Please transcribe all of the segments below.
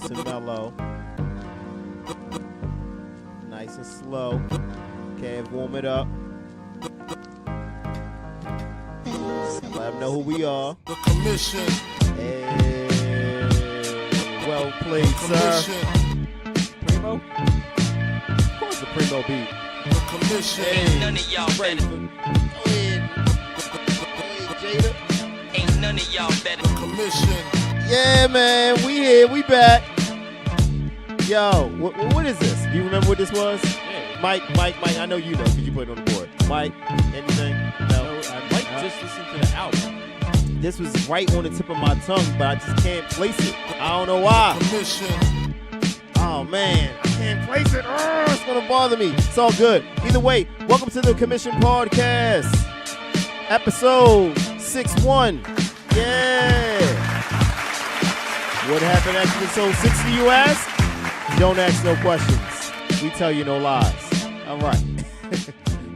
Nice and mellow. Nice and slow. Kev, warm it up. Let them know who we are. The commission. Hey, well played, sir. Primo? Of course the Primo beat. The commission. Ain't none of y'all better. Go ahead. Jada. Ain't none of y'all better. The commission. Yeah, man. We here. We back. Yo, what is this? Do you remember what this was? Yeah. Mike, I know you know because you put it on the board. Mike, anything? No. I might just listen to the album. This was right on the tip of my tongue, but I just can't place it. I don't know why. Commission. Oh, man. I can't place it. It's going to bother me. It's all good. Either way, welcome to the Commission Podcast. Episode 6-1. Yeah. What happened after episode 60, you ask? Don't ask no questions. We tell you no lies. All right.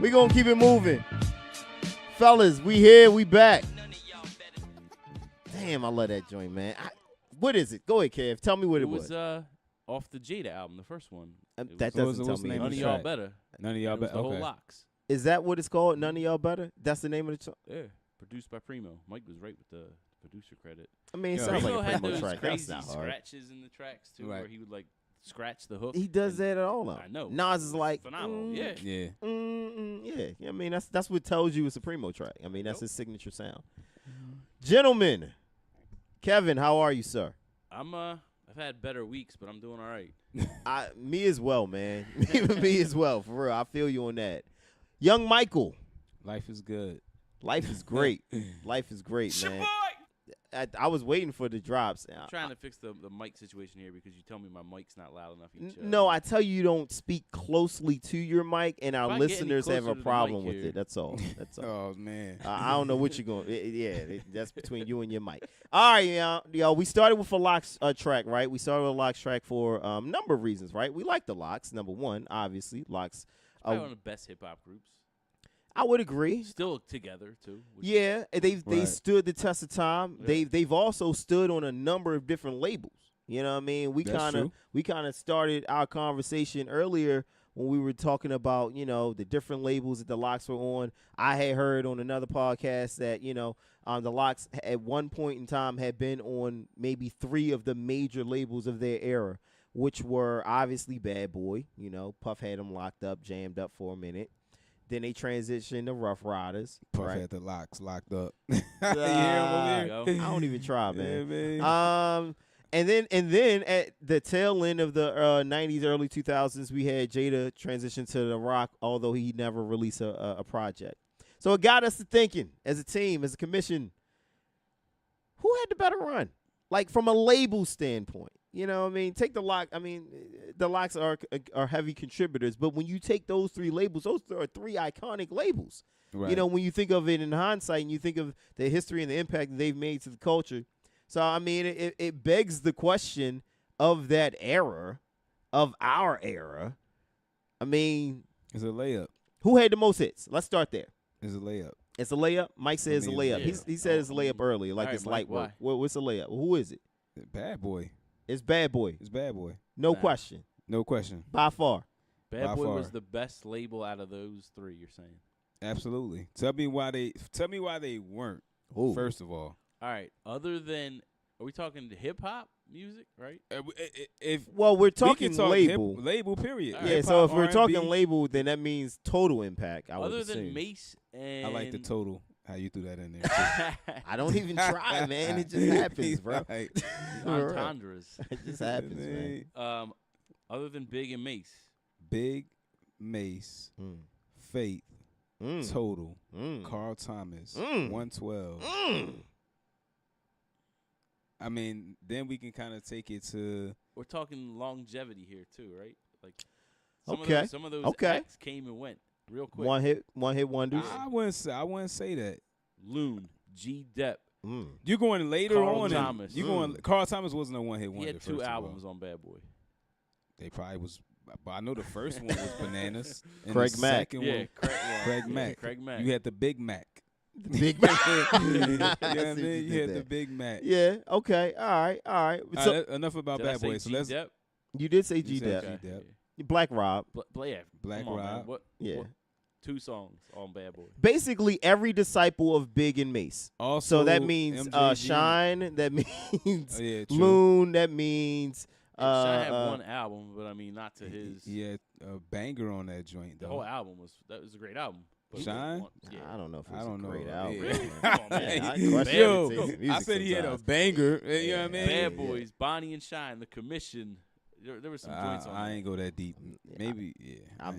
We going to keep it moving. Fellas, we here. We back. Damn, I love that joint, man. What is it? Go ahead, Kev. Tell me what it was. Off the Jada album, the first one. That doesn't tell me. None of y'all better. None of y'all better. The whole Okay. Locks. Is that what it's called? None of y'all better? That's the name of the song? Yeah, produced by Primo. Mike was right with the producer credit. I mean, it Yeah. sounds Primo like a had Primo those track. crazy That's not hard. scratches in the tracks too, Right. where he would like scratch the hook. He does and- that at all, though. I know. Nas is like, phenomenal. Yeah. Yeah. yeah. I mean, that's what tells you it's a Primo track. I mean, that's his signature sound. Gentlemen, Kevin, how are you, sir? I've had better weeks, but I'm doing all right. Me as well, man. Me as well, for real. I feel you on that. Young Michael, Life is good. life is great. Life is great, man. I was waiting for the drops. I'm trying to fix the mic situation here because you tell me my mic's not loud enough. No, I tell you don't speak closely to your mic, and our If I get any listeners have closer a to the problem mic with here- it. That's all. That's all. Oh man. I don't know what you're going. That's between you and your mic. All right, y'all. We started with a Locks track, right? We started with a Locks track for a number of reasons, right? We like the Locks. Number one, obviously, Locks. Probably one of the best hip hop groups. I would agree. Still together too. which is- Yeah, they Right. stood the test of time. Yeah. They've also stood on a number of different labels. You know what I mean? That's true. We kind of started our conversation earlier when we were talking about, the different labels that the Locks were on. I had heard on another podcast that, the Locks at one point in time had been on maybe 3 of the major labels of their era, which were obviously Bad Boy. Puff had them locked up, jammed up for a minute. Then they transitioned to Ruff Ryders. Puff right? had the locks locked up. Ah, You hear him There you over go. I don't even try, man. Yeah, man. And then at the tail end of the 90s, early 2000s, we had Jada transition to the Roc, although he never released a project. So it got us to thinking, as a team, as a commission, who had the better run? Like from a label standpoint, you know what I mean? Take the Lock. I mean, the Locks are heavy contributors, but when you take those 3 labels, those are 3 iconic labels. Right. When you think of it in hindsight and you think of the history and the impact that they've made to the culture. So, I mean, it begs the question of that era, of our era. I mean, It's a layup. who had the most hits? Let's start there. It's a layup. It's a layup. Mike says I it's a mean, layup. yeah. He said it's a layup earlier, like All right, it's Mike, light work. why? What's a layup? Who is it? Bad boy. It's Bad Boy. It's bad boy. No Nah. question. No question. By far. Bad By Boy far. was the best label out of those 3. You're saying? Absolutely. Tell me why they weren't. Ooh. First of all. All right. Other than, are we talking hip hop music? Right. If Well, we're we talking can talk label. label period. All Yeah, right. Hip so hop, if we're R&B, talking label, then that means total impact, I would Other assume. than Mace and I like the total. How you threw that in there. I don't even try, man. It just happens, bro. Right. entendres. It just happens, man. Other than Big and Mace. Big, Mace, Mm. Faith, Mm. Total, Mm. Carl Thomas, Mm. 112. Mm. I mean, then we can kind of take it to We're talking longevity here too, right? Like Okay. some of those Okay. acts came and went real quick. One hit wonders. I wouldn't say that. Loon, G Dep. Mm. You're going later Carl on. Thomas. You going? Carl Thomas wasn't a one hit He wonder. had 2 first of all. albums on Bad Boy. They probably was, but I know the first one was Bananas. And Craig the Mack. second Yeah, one, Craig Craig yeah, Mack. Craig Mack. You had the Big Mac. Big Mac. Yeah, I see what man, you did had the there. Big Mac. Yeah. Okay. All right. All So right, enough about Did I Bad say Boy. So let's G-Dep? you did say You G said Dep, G-Dep. Black Rob. Yeah, Black come on, man. Rob. What? Yeah. What? 2 songs on Bad Boy. Basically, every disciple of Big and Mace. Also, So that means MJG. Shine. That means Oh, yeah, true. Loon. That means Yeah, Shine had one album, but I mean, not to his. He had a banger on that joint, The though. whole album was a great album. But Shine? Yeah. I don't know if it I was don't a know. great album. Yeah. man. Come on, man. I Yo, question Yo, his taste in I music said he had a sometimes. banger. You know what I mean? Bad Boys, Bonnie and Shine, The Commission. There were some joints on I there. ain't go that deep. Maybe, yeah.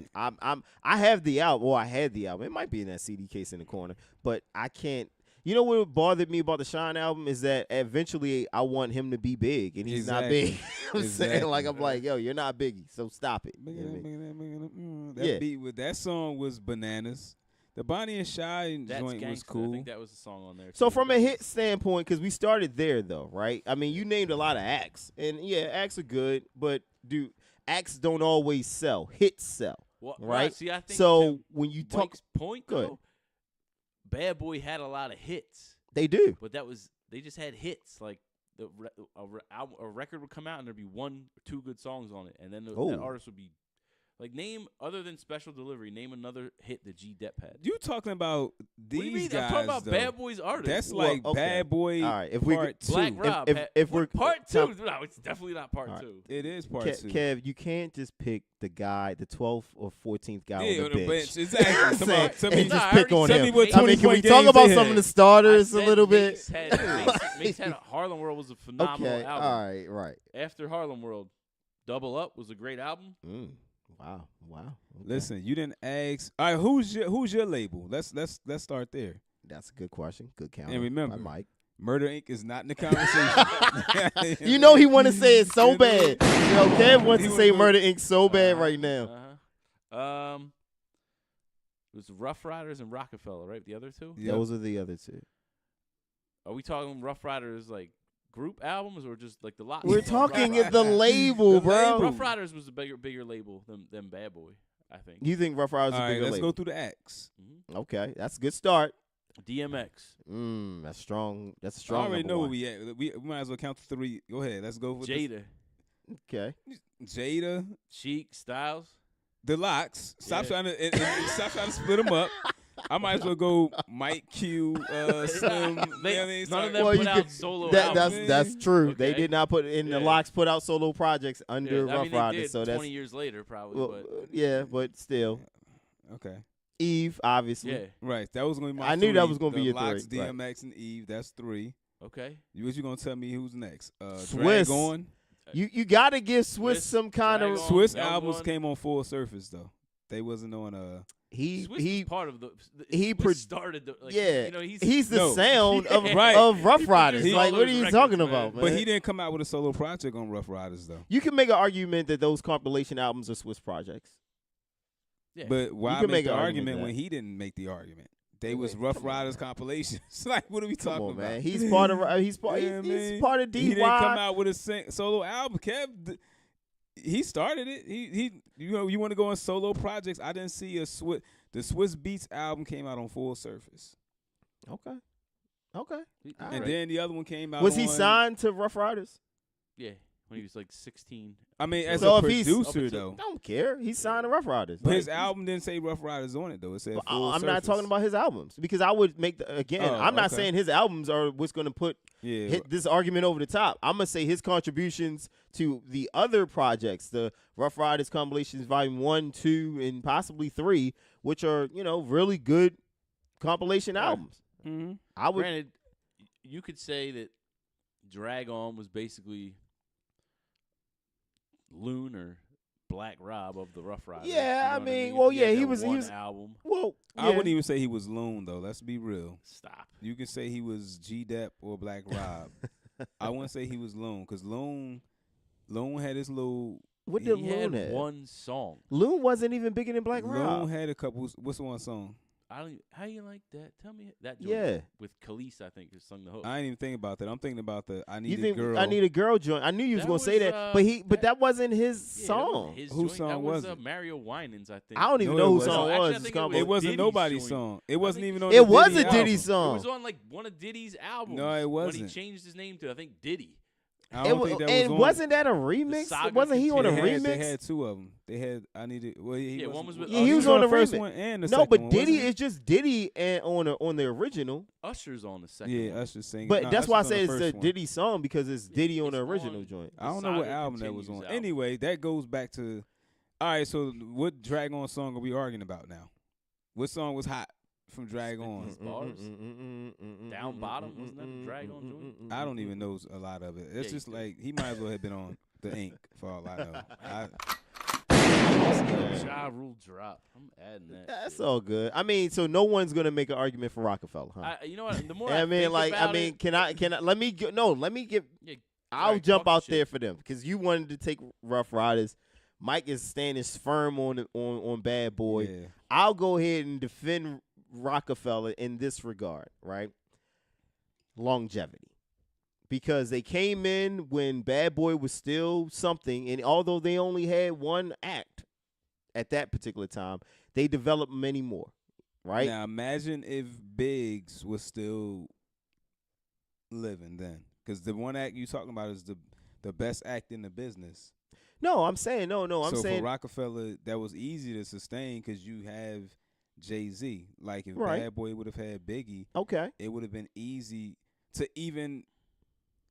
I have the album. Well, I had the album. It might be in that CD case in the corner, but I can't. You know what bothered me about the Shine album is that eventually I want him to be big, and he's not Exactly. big. I'm saying, like, I'm like, yo, you're not Biggie, so stop it. You know what I mean? That Yeah. beat with that song was bananas. The Bonnie and Shy That's joint was Gangsta. I cool. think that was the song on there. So too. from a hit standpoint, because we started there though, right? I mean, you named a lot of acts, and yeah, acts are good, but acts don't always sell. Hits sell, Well, right? See, I think So to when you talk, Mike's point, Go ahead. though, Bad Boy had a lot of hits, they do. but they just had hits. Like a record would come out and there'd be 1 or 2 good songs on it, and then that Oh. artist would be like, name other than Special Delivery, name another hit that G-Dep had. You talking about What do you these mean? guys? I'm talking about though. Bad Boys artists. That's Well, like okay. Bad Boy All right, if we Part Two. Black Rob. if we're part Tom- 2, no, it's definitely not part All right. 2. It is Part Two. Kev, you can't just pick the guy, the 12th or 14th guy Yeah, on the bench. Exactly. I'm Come saying, on, tell and me, just Nah, I pick already on said him. me what I mean, can we 20-point talk games about they some of had. the starters a I said little bit? Mace had Harlem World was a phenomenal Okay, album. all right, right. After Harlem World, Double Up was a great album. Wow. Okay. Listen, you didn't ask. All right, who's your label? Let's start there. That's a good question. Good count. And remember, Mike. Murder Inc. is not in the conversation. You know he want to say it so You know? bad. You know, Kev wants He to wanna say go- Murder Inc. so bad right now. It was Ruff Ryders and Roc-A-Fella, right? The other 2? Yep. Those are the other 2. Are we talking Ruff Ryders like group albums or just like the lot? We're Ruff talking Ryders? the label, The bro. label. Ruff Ryders was a bigger label than Bad Boy, I think. You think Rough Riders is All a right, bigger let's label? go through the acts. Okay, that's a good start. DMX. That's strong. That's a I strong. already number know one. where we at. We might as well count to 3. Go ahead. Let's go with this. Jada. Okay. Jada. Chic. Styles. The Locks. Stop Yeah. trying to stop trying to split them up. I might as well go Mike Q, Slim. You know what I mean? None Sorry. of them Well, put you out could- solo That's albums. that's true. They Okay. did not put in the Yeah. Locks put out solo projects under Yeah, I Rough mean, they Riders, did so 20 that's years later, probably. well, but yeah, but still, Okay. Eve obviously. yeah. Right. That was going to be my I knew that 3. was gonna be The your Locks, 3, right. DMX, and Eve. That's 3. Okay. What you going to tell me who's next? Swiss. Drag On. You got to give Swiss Swiss, some kind Drag of On. Swiss Young albums One. came on Full Surface, though. They wasn't on he Swiss he was part of the. he Swiss pro- started the. Like, yeah. You know, he's the No. sound of Right. of Rough He Riders. produced Like all what are those you records, talking man. about, man? But he didn't come out with a solo project on Rough Riders, though. You can make an argument that those compilation albums are Swiss projects. Yeah. But why can make make the an argument argument that. when he didn't make the argument? They Wait, was come Rough on, Riders man. compilations. Like, what are we Come talking on, about? man. He's part of he's part Yeah, he's man. part of DY. He didn't come out with a solo album. Kev, he started it. He you know, you want to go on solo projects. I didn't see the Swiss Beats album came out on Full Surface. Okay. All And right. then the other one came out Was he on- signed to Rough Riders? Yeah. When he was like 16. I mean, as So a if he's- producer, Up though. I don't care. He's signed to Rough Riders. But his Like, album didn't say Rough Riders on it, though. It said But Full I'm not Surface. talking about his albums because I would make again. Oh, I'm not okay. saying his albums are what's going to put Yeah. this argument over the top. I'm gonna say his contributions to the other projects, the Rough Riders compilations, Volume 1, 2, and possibly 3, which are really good compilation albums. Mm-hmm. I would. Granted, you could say that Drag On was basically Loon or Black Rob of the Rough Riders. Yeah, you know I what mean, well, He yeah, had he that was- he one was- album. Well, I yeah. wouldn't even say he was Loon, though. Let's be real. Stop. You can say he was G-Dep or Black Rob. I wouldn't say he was Loon because Loon had his little. What did He Loon had have? one song. Loon wasn't even bigger than Black Rob. Loon had a couple. What's the one song? I How you like that? Tell me that. Joint Yeah. with Khalees, I think, who sung the hook. I ain't even thinking about that. I'm thinking about the I You Need a think Girl. I Need a Girl joint? I knew you was That gonna say was, that, but that wasn't his Yeah, that song. wasn't his Whose joint. song that was was it? Mario Winans, I think. I don't even No, know it whose wasn't. song Actually, I was. think It's it combo. It wasn't Diddy's nobody's joint. song. It I wasn't think even on It the was Diddy a Diddy album. It song. was on like one of Diddy's albums. No, it When wasn't. he changed his name to, I think, Diddy. I don't think that was and on. wasn't that a remix? saga Wasn't he on a They remix? had two of them. They had I Needed. Well, he Yeah, wasn't- one was with Yeah, he was on on the the first remix. one and the No, second but one, Diddy wasn't is just Diddy and on the original. Usher's on the second Yeah, one. Usher singing. But No, that's why I Usher's on say the it's a first one. Diddy song because it's Diddy on the It's original on- joint. I don't know what Saga album that was Continues on. album. Anyway, that goes back to. All right, so what Drag On song are we arguing about now? What song was hot from Drag On? Bars? Down Bottom? Wasn't that the Drag On joint? I don't even know a lot of it. It's Yeah, just you do. like he might as well have been on the Ink for all I know. Ja Rule drop. I'm adding that. That's shit. all good. I mean, so no one's gonna make an argument for Roc-A-Fella, huh? You know what? The more I mean, think like, about it, can I? Let me get. No, let me get. yeah, I'll right, jump talk out shit. there for them because you wanted to take Ruff Ryders. Mike is standing firm on Bad Boy. Yeah. I'll go ahead and defend Roc-A-Fella in this regard, right? Longevity. Because they came in when Bad Boy was still something, and although they only had one act at that particular time, they developed many more, right? Now imagine if Biggs was still living then, because the one act you talking about is the best act in the business. No, I'm saying no. I'm so saying for Roc-A-Fella, that was easy to sustain because you have Jay-Z. Like if Right. Bad Boy would have had Biggie, okay. it would have been easy to even,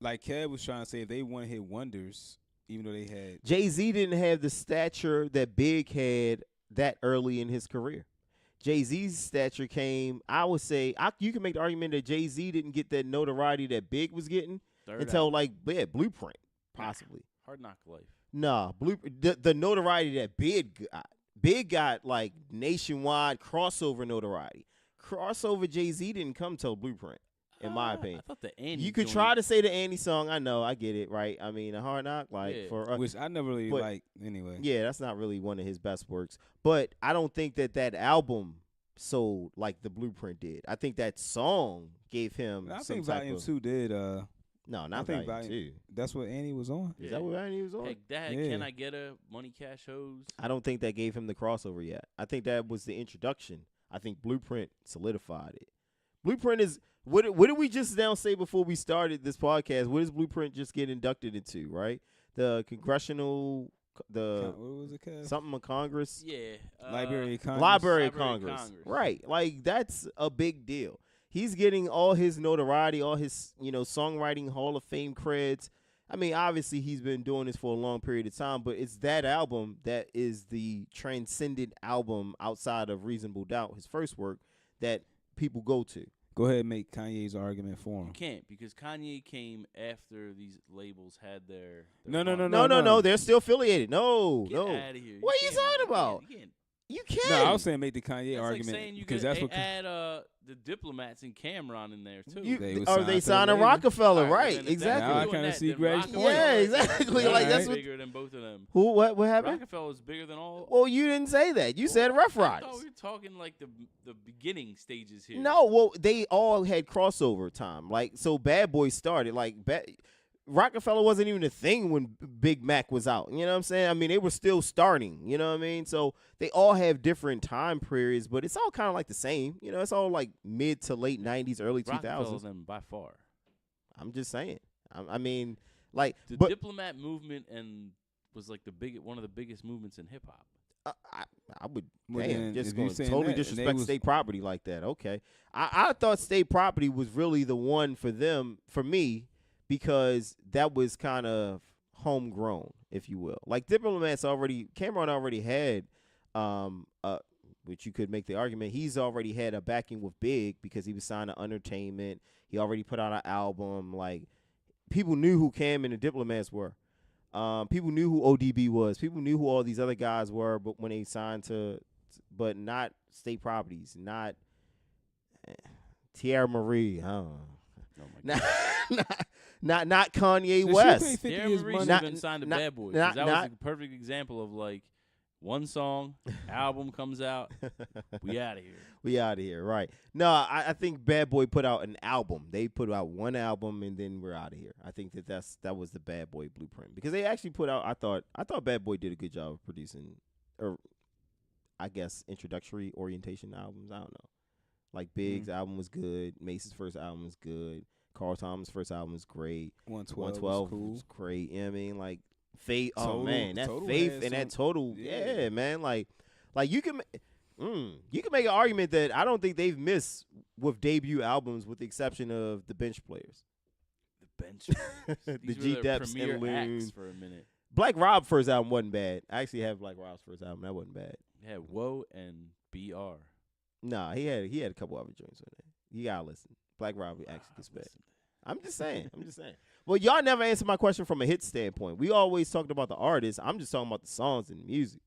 like Kev was trying to say, if they want to hit wonders, even though they had. Jay-Z didn't have the stature that Big had that early in his career. Jay-Z's stature came, I would say, you can make the argument that Jay-Z didn't get that notoriety that Big was getting Third until album. Blueprint, possibly. Hard Knock Life. Nah, the notoriety that Big got like nationwide crossover notoriety. Crossover Jay-Z didn't come till Blueprint, in my opinion. I thought the Andy You could joint- try to say the Andy song. I know, I get it, right? I mean, a Hard Knock, like Yeah. for Which I never really but- liked anyway. yeah, that's not really one of his best works. But I don't think that album sold like the Blueprint did. I think that song gave him I some think type Volume of 2 did. no, I not think Volume 2. That's what Annie was on. Is that what Andy was on? Hey, that had Yeah. Can I Get a Money Cash Hose? I don't think that gave him the crossover yet. I think that was the introduction. I think Blueprint solidified it. Blueprint is what did we just now say before we started this podcast? What does Blueprint just get inducted into? Right, the congressional, What was it, Kev? something of Congress, Yeah. Library of Congress. Library of Library of Congress. Congress. Right, like that's a big deal. He's getting all his notoriety, all his songwriting Hall of Fame creds. I mean, obviously he's been doing this for a long period of time, but it's that album that is the transcendent album outside of Reasonable Doubt, his first work, that people go to. Go ahead and make Kanye's argument for You him. can't because Kanye came after these labels had their No. No, they're still affiliated. No, Get no. out of here. What are you talking about? You can't. No, I was saying make the Kanye That's like argument saying you because could that's what. add the Diplomats and Cameron in there too. They was Are signed they to the signing label. Roc-A-Fella? Alright, Right, then if exactly. Now I doing kinda that, see then Greg's Roc-A-Fella point. Yeah, is exactly. Like, way that's what- bigger than both of them. Who? What happened? Roc-A-Fella is bigger than all. Well, you didn't say that. You said Ruff I Ryders. thought we were talking like the beginning stages here. No, well, they all had crossover time. Like, so Bad Boy started. Like, Roc-A-Fella wasn't even a thing when Big Mac was out. You know what I'm saying? I mean, they were still starting. You know what I mean? So they all have different time periods, but it's all kind of like the same. You know, it's all like mid to late 90s, early 2000s. Rockefeller's them by far. I'm just saying. I mean, like, The but Diplomat movement and was like one of the biggest movements in hip hop. I would Well, damn, then, just if you going to saying totally that, and they disrespect was- state property like that. Okay. I thought state property was really the one for them, for me, because that was kind of homegrown, if you will. Like Cameron already had, which you could make the argument, he's already had a backing with Big because he was signed to Entertainment. He already put out an album. Like, people knew who Cam and the Diplomats were. People knew who ODB was. People knew who all these other guys were, but when they signed but not state properties, not Tierra Marie. I don't know. Oh my God. Not Kanye Did she West. pay 50 Tierra his Marie money? should have been signed to Bad Boy. 'Cause that was not- a perfect example of like One song, album comes out, we out of here. We out of here, right? No, I think Bad Boy put out an album. They put out one album and then we're out of here. I think that was the Bad Boy blueprint because they actually put out. I thought Bad Boy did a good job of producing, or I guess introductory orientation albums. I don't know. Like Big's album was good. Mace's first album was good. Carl Thomas' first album was great. 112 was great. You know what I mean? Like Faith. Total, oh man, that Total Faith and that Total. yeah. Yeah, man. Like you can make an argument that I don't think they've missed with debut albums, with the exception of the Bench Players, The bench, the These were G their Dep's premier and Loon. acts for a minute. Black Rob first album wasn't bad. I actually have Black Rob's first album. That wasn't bad. They had Woe and BR. Nah, he had a couple other joints on there. You gotta listen. Black Rob actually gets bad. Listen. I'm just saying. Well, y'all never answered my question from a hit standpoint. We always talked about the artists. I'm just talking about the songs and the music.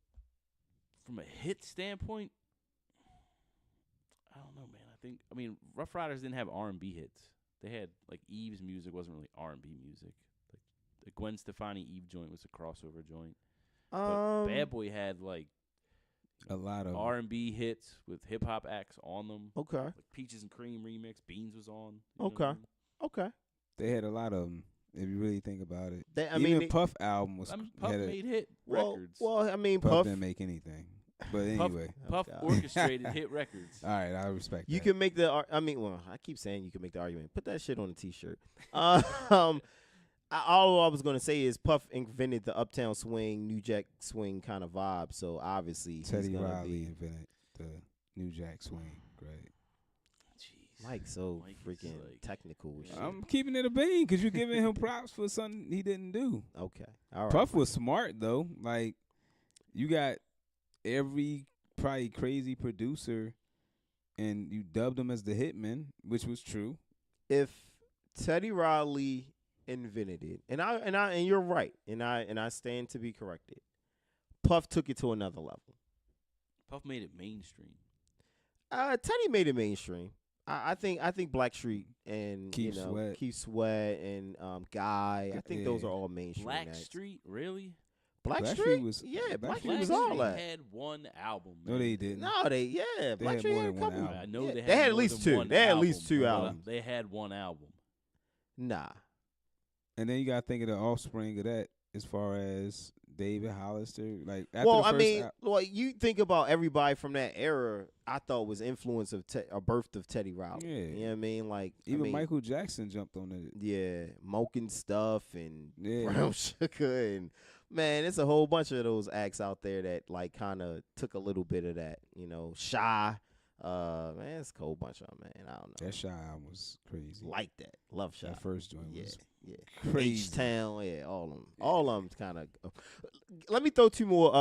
From a hit standpoint, I don't know, man. I mean, Ruff Ryders didn't have R&B hits. They had like Eve's music wasn't really R&B music. Like the Gwen Stefani Eve joint was a crossover joint. But Bad Boy had like A lot of R&B hits with hip hop acts on them. Okay. Like Peaches and Cream remix, Beans was on. You know what Okay. I mean? Okay. They had a lot of them. If you really think about it, I even mean, Puff album was Puff had a, made hit well, records. well, I mean, Puff Puff. didn't make anything. But Puff, anyway, Puff God. orchestrated hit records. all right, I respect. You that. can make the. I mean, well, I keep saying you can make the argument. Put that shit on a T-shirt. All I was gonna say is Puff invented the Uptown Swing, New Jack Swing kind of vibe. So obviously, Teddy he's gonna Riley be invented the New Jack Swing. Great. Jeez. Mike so Mike is freaking like- technical with shit. I'm keeping it a bean because you're giving him props for something he didn't do. Okay, all right. Puff was smart though. Like you got every probably crazy producer, and you dubbed him as the hitman, which was true. If Teddy Riley invented it, and you're right, and I stand to be corrected. Puff took it to another level. Puff made it mainstream. Teddy made it mainstream. I think Blackstreet and Keith Sweat. Keith Sweat and Guy. I think those Yeah. are all mainstream. acts. Blackstreet, really? Blackstreet was- yeah. Blackstreet Blackstreet was all that. had one album. No, man. they didn't. No, They had Blackstreet more had a than one couple. album. I know Yeah, they they had at more least than two. one They had at least album, two but albums. They had one album. Nah. And then you got to think of the offspring of that, as far as David Hollister. Like after Well, the I first mean, well, you think about everybody from that era. I thought was influence of a birth of Teddy Riley. Yeah. You know what I mean? Like even I mean, Michael Jackson jumped on it. Yeah, Moken Stuff and Yeah. Brown Sugar and man, it's a whole bunch of those acts out there that like kind of took a little bit of that. You know, Shy. Man, it's a whole bunch of them, man. I don't know. That Shy album was crazy. Like that. Love Shy. That first joint Yeah, was yeah. crazy. H-Town, yeah, all of them. All of them kind of. Let me throw two more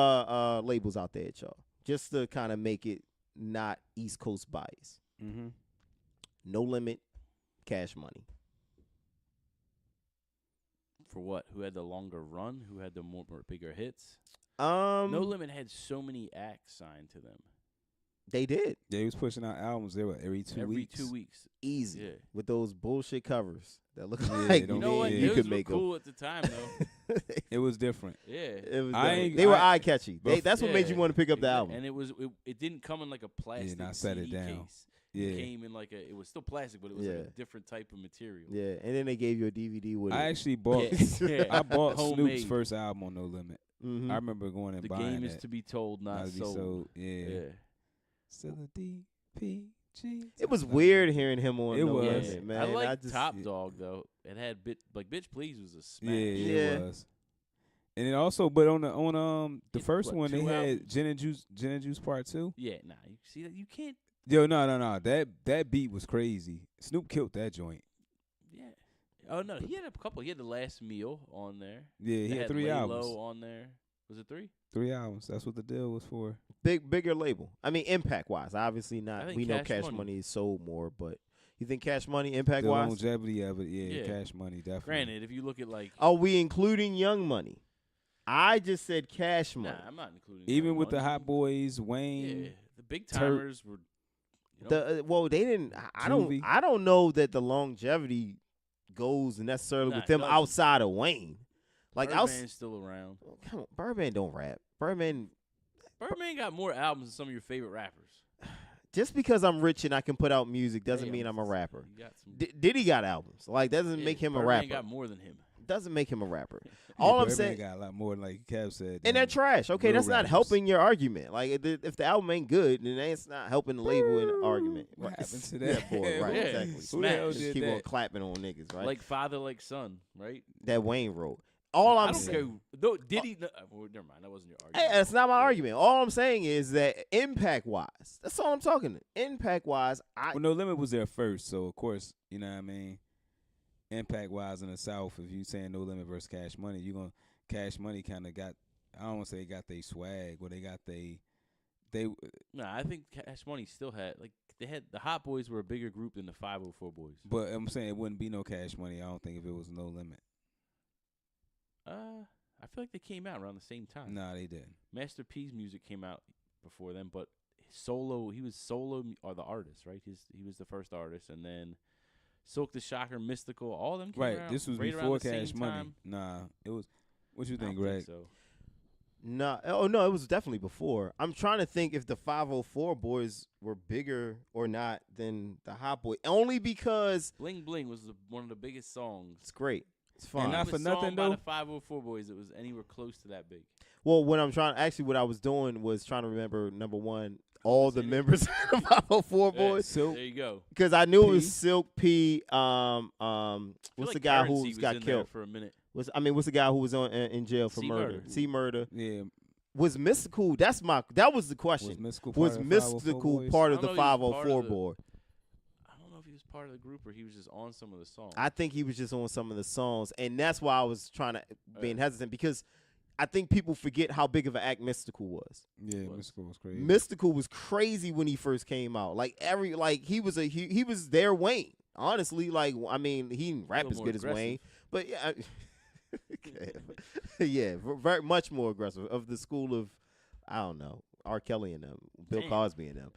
labels out there at y'all, just to kind of make it not East Coast bias. Mm-hmm. No Limit, Cash Money. For what? Who had the longer run? Who had the more bigger hits? No No Limit had so many acts signed to them. They did Yeah, he was pushing out albums. They were every 2 Every weeks. 2 weeks. easy Yeah. with those bullshit covers that look Yeah, like don't- You know what? Yeah, you Those could were make cool at the time, though. It was different. Yeah. It was I ain't- they were I- eye catchy. That's what made you Yeah. want to pick up the Exa- album. And it didn't come in like a plastic not set it CD down. case. Yeah. It came in like it was still plastic, but it was like Yeah. a different type of material. Yeah, and then they gave you a DVD with I it. actually bought. Yeah. I bought Snoop's Homemade. first album on No Limit. Mhm. I remember going and The buying game is that. to be told, not to be sold. sold. Yeah. Yeah. Still a DPG. It was weird hearing him on It No was. Limit, man. I like just, Top Dog though. It had Bitch Please was a smash. Yeah, Yeah. it was. And it also, but on the It's first what, one they 2 had albums? Gin and Juice Part 2. Yeah, nah. You see that? You can't. Yo, no. That beat was crazy. Snoop killed that joint. Yeah. Oh no, he had a couple. He had The Last Meal on there. Yeah, he They had 3 Lay albums. Low on there. Was it 3? 3 albums. That's what the deal was for. bigger label. I mean, impact wise, obviously not. I think We know Cash Cash Money. Money is sold more, but you think Cash Money impact The wise? longevity of it, Yeah. Cash Money, definitely. Granted, if you look at like, Are we including Young Money? I just said Cash Money. nah, I'm not including. Even Young with the Money. Hot Boys, Wayne. Yeah, the big Turk. timers were. You know, Well, they didn't. Juvie. I don't know that the longevity goes necessarily Nah, with it them doesn't. outside of Wayne. Like Birdman's still around. come on, Birdman don't rap. Birdman, Birdman got more albums than some of your favorite rappers. Just because I'm rich and I can put out music doesn't Hey, mean I'm a rapper. He got some, Diddy got albums. Like, that doesn't make him a Birdman rapper. got more than him. Doesn't make him a rapper. Yeah, All I'm Birdman saying, got a lot more, like Kev said. and they're trash. Okay, real that's not rappers. helping your argument. Like, if the album ain't good, then it's not helping the label in the argument. What Right. happened to Yeah, that? boy, right, Yeah. exactly. Who the hell Just did keep on that? clapping on niggas, right? Like father, like son, right? that Wayne wrote. All I I'm don't saying. care. Though, did he? Well, never mind. That wasn't your Hey, argument. that's not my argument. All I'm saying is that impact-wise, that's all I'm talking. Impact-wise, Well, No Limit was there first, so of course, you know what I mean. Impact-wise in the South, if you saying No Limit versus Cash Money, you gonna Cash Money kind of got. I don't want to say they got they swag, but they got they. No, I think Cash Money still had they had the Hot Boys were a bigger group than the 504 Boys. But I'm saying it wouldn't be no Cash Money. I don't think if it was No Limit. I feel like they came out around the same time. Nah, they didn't. Master P's music came out before them, but he was solo or the artist, right? He was the first artist, and then Silk the Shocker, Mystical, all of them came Right, out this was right before around the Cash same Money. time. Nah, it was. What you I don't think, Greg? so. no. Oh no, it was definitely before. I'm trying to think if the 504 boys were bigger or not than the Hot Boy. Only because Bling Bling was one of the biggest songs. it's great. It's fun. And not Name for a song nothing, by though. the 504 Boys that was anywhere close to that big. Well, what I was doing was trying to remember, number one, all the members of the 504 Yeah, boys. So there you go. Because I knew it P. was Silk P. I feel What's like the guy Currency who was got in there killed? for a minute? What's the guy who was in jail for C murder? Murder. C Murder. yeah, Was Mystical? That was the was question. Mystical Was part of the 504 Mystical Boys? part I of the don't know if he was part 504 of the- boy? I don't know if he was part of the group or he was just on some of the songs. I think he was just on some of the songs, and that's why I was trying to being Yeah. hesitant, because I think people forget how big of an act Mystical was. Yeah, was. Mystical was crazy. Mystical was crazy when he first came out. Like he was their Wayne. Honestly, like, I mean, he didn't rap little as more good as aggressive. Wayne, but yeah, yeah, very much more aggressive, of the school of, I don't know, R. Kelly and them, Bill Damn. Cosby and them.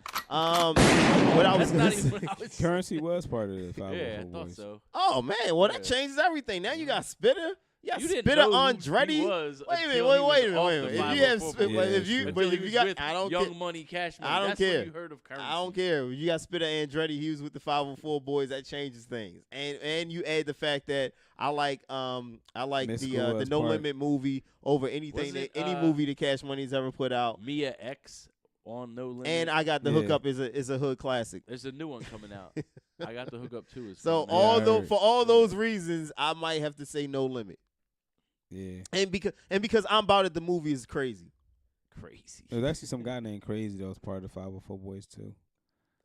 What I was That's gonna not say. even what I was Currency was part of the 504 Yeah, I thought Boys. so. Oh man, well that Yeah. changes everything. Now you got Spitter. Yeah, You didn't Spitter know who Andretti. he was Wait a minute, until wait he was a minute, off wait a the minute. If you have, 504 Spit- Boys. but if you, Yeah, but Until he if you was got, with I don't Young care. Money, Cash Money. I don't That's care. when you heard of Currency. I don't care. You got Spitter Andretti. He was with the 504 boys. That changes things. And you add the fact that I like Mystical the was No part- Limit movie over anything Wasn't that any it, movie that Cash Money's ever put out. Mia X on No Limit. And I got the Yeah. hookup is a hood classic. There's a new one coming out. I got the hookup too. It's So coming out. I heard. for all those reasons, I might have to say No Limit. Yeah. And because I'm About It, the movie is crazy. Crazy. There's actually some guy named Crazy that was part of the 504 Boys too.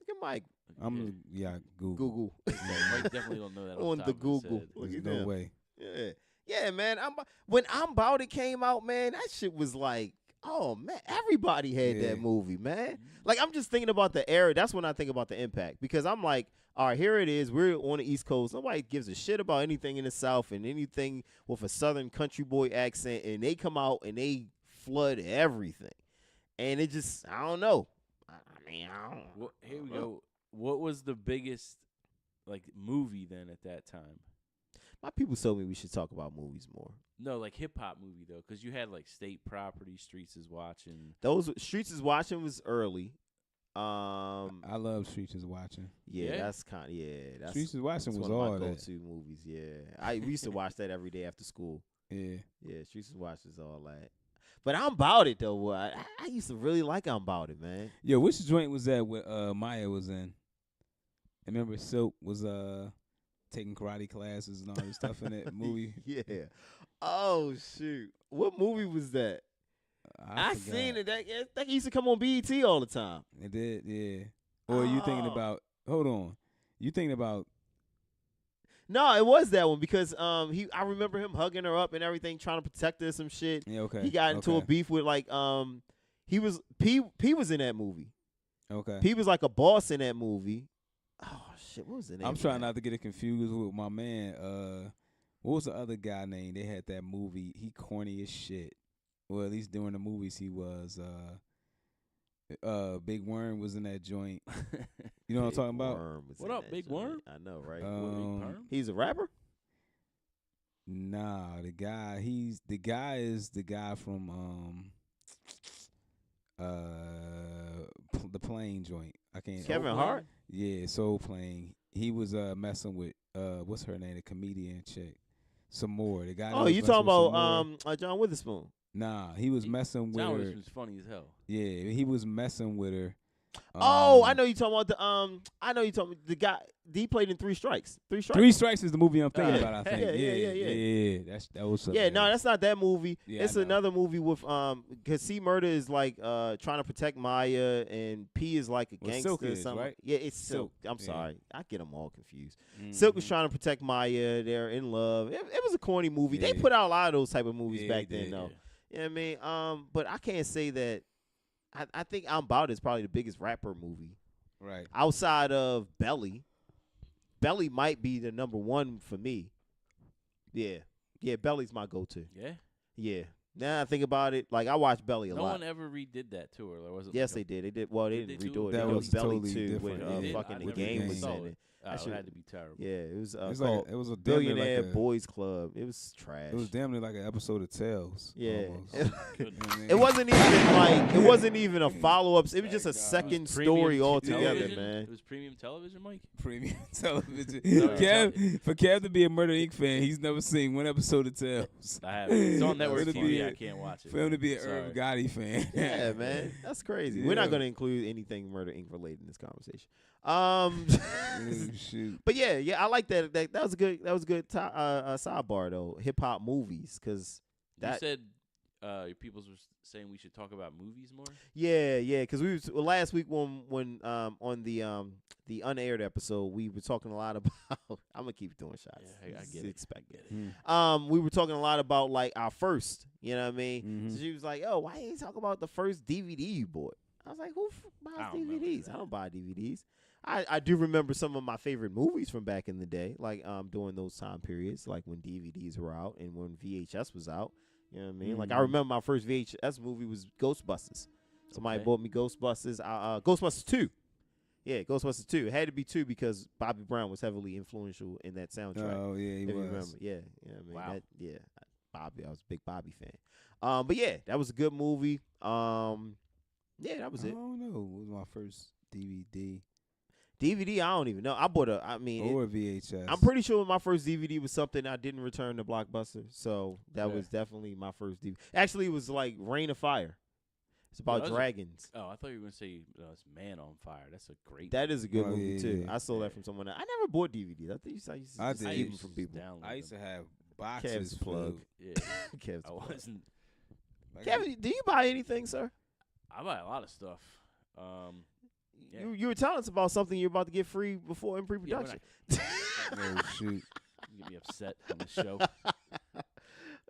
Look at Mike Google. Google. Mike definitely don't know that On off the top of his Google. head. Look There's at no them. way. Yeah, man. When I'm About It came out, man, that shit was like, oh man, everybody had Yeah. that movie, man. Like, I'm just thinking about the era. That's when I think about the impact, because I'm like, all right, here it is. We're on the East Coast. Nobody gives a shit about anything in the South and anything with a Southern country boy accent, and they come out and they flood everything, and it just, I don't know. I mean, I don't. Well, here we go. What was the biggest movie then at that time? My people told me we should talk about movies more. No, like hip hop movie though, because you had like State Property, Streets is Watching. Those Streets is Watching was early. I love Streets is Watching. Yeah, Yeah? that's kind of that's Streets is Watching that's was one of all my that. go-to movies. Yeah, we used to watch that every day after school. Yeah. Yeah, Streets is Watching is all that. But I'm About It though. I used to really like I'm About It, man. Yo, which joint was that with Maya was in? I remember Silk was taking karate classes and all this stuff in that movie. Yeah. Oh shoot, what movie was that? I forgot. seen it. That used to come on BET all the time. It did, yeah. Or you thinking Oh. about? Hold on. You thinking about? No, it was that one because I remember him hugging her up and everything, trying to protect her, some shit. Yeah, okay. He got into a okay. beef with he was P was in that movie. Okay. P was like a boss in that movie. Oh shit, what was the name? I'm of trying that? not to get it confused with my man. What was the other guy name? They had that movie. He corny as shit. Well, at least during the movies he was. Big Worm was in that joint. You know what I'm talking about? Worm was What in up, that Big joint. Worm? I know, right? Perm? He's a rapper. Nah, the guy is the guy from the plane joint. I can't. Kevin Hart. Yeah, Soul Plane. He was messing with what's her name, the comedian chick, some more. The guy. Oh, you talking about John Witherspoon? Nah, he was messing with John her. Witherspoon's funny as hell. Yeah, he was messing with her. I know you talking about the I know you talking about the guy. He played in Three Strikes. Three Strikes. Three Strikes is the movie I'm thinking about. I think. Yeah. That was. Yeah, no, that's not that movie. Yeah, it's I know. another movie with because C Murder is like trying to protect Maya, and P is like a Well, gangster Silk or is, something. right? Yeah, it's Silk. I'm Yeah. sorry, I get them all confused. Mhm. Silk was trying to protect Maya. They're in love. It was a corny movie. They Yeah. put out a lot of those type of movies Yeah, back they then, did. though. You know what I mean? But I can't say that. I think I'm About It is probably the biggest rapper movie Right. outside of Belly. Belly might be the number one for me. Yeah, Belly's my go-to. Yeah. Yeah. Now I think about it, like I watch Belly a No lot. one ever redid that tour, or was it? Yes, like they did. They did. Well, they Did didn't they redo too? it. That They was did Belly totally 2 different. with They did. fucking I the never game even was saw in it. Oh, That it shit- had to be terrible. Yeah, it was It's called like it was a damn near Billionaire like a, Boys Club. It was trash. It was damn near like an episode of Tales. Yeah. almost. Goodness. You know what I mean? It wasn't even a follow-up. It was just a second story altogether, television? man. It was premium television, Mike. Premium television. Sorry. For Kev to be a Murder Inc. fan, he's never seen one episode of Tales. I have. It's on network It'll TV. be I a- can't watch it. For him to be an Sorry. Irv Gotti fan. Yeah, man. That's crazy. We're Yeah. not going to include anything Murder Inc. related in this conversation. Oh, shoot. But yeah, I like that. That was a good. That was a good sidebar though. Hip hop movies, because You said your peoples were saying we should talk about movies more. yeah, because we was last week when on the unaired episode we were talking a lot about. I'm gonna keep doing shots. Yeah, I It's get it. expected. Hmm. We were talking a lot about like our first. You know what I mean? Mhm. So she was like, "Oh, why ain't you talk about the first DVD you bought?" I was like, "Who buys I don't remember DVDs? that. I don't buy DVDs." I do remember some of my favorite movies from back in the day, like during those time periods, like when DVDs were out and when VHS was out. You know what I mean? Like I Mhm. remember my first VHS movie was Ghostbusters. Somebody Okay. bought me Ghostbusters. Ghostbusters 2. Yeah, Ghostbusters 2. It had to be 2 because Bobby Brown was heavily influential in that soundtrack. Oh, yeah, he if you was. remember. Yeah, you know what I mean? Wow. Bobby, I was a big Bobby fan. But yeah, that was a good movie. Yeah, that was I it. don't know. It was my first DVD DVD, I don't even know. I bought or VHS. I'm pretty sure my first DVD was something I didn't return to Blockbuster. So that Yeah. was definitely my first DVD. Actually, it was like Rain of Fire. It's about was it? dragons. Oh, I thought you were gonna say it's Man on Fire. That's a great. That is a good Oh, movie yeah, too. yeah. I stole that from someone else. I never bought DVDs. I think I used to I just did. keep them from people. I used to have boxes. Kev's plug. filled. Yeah, Kev's I plug. wasn't. Like, Kevin, do you buy anything, sir? I buy a lot of stuff. Yeah. You were telling us about something you're about to get free before in pre-production. oh, shoot. You get me upset on the show.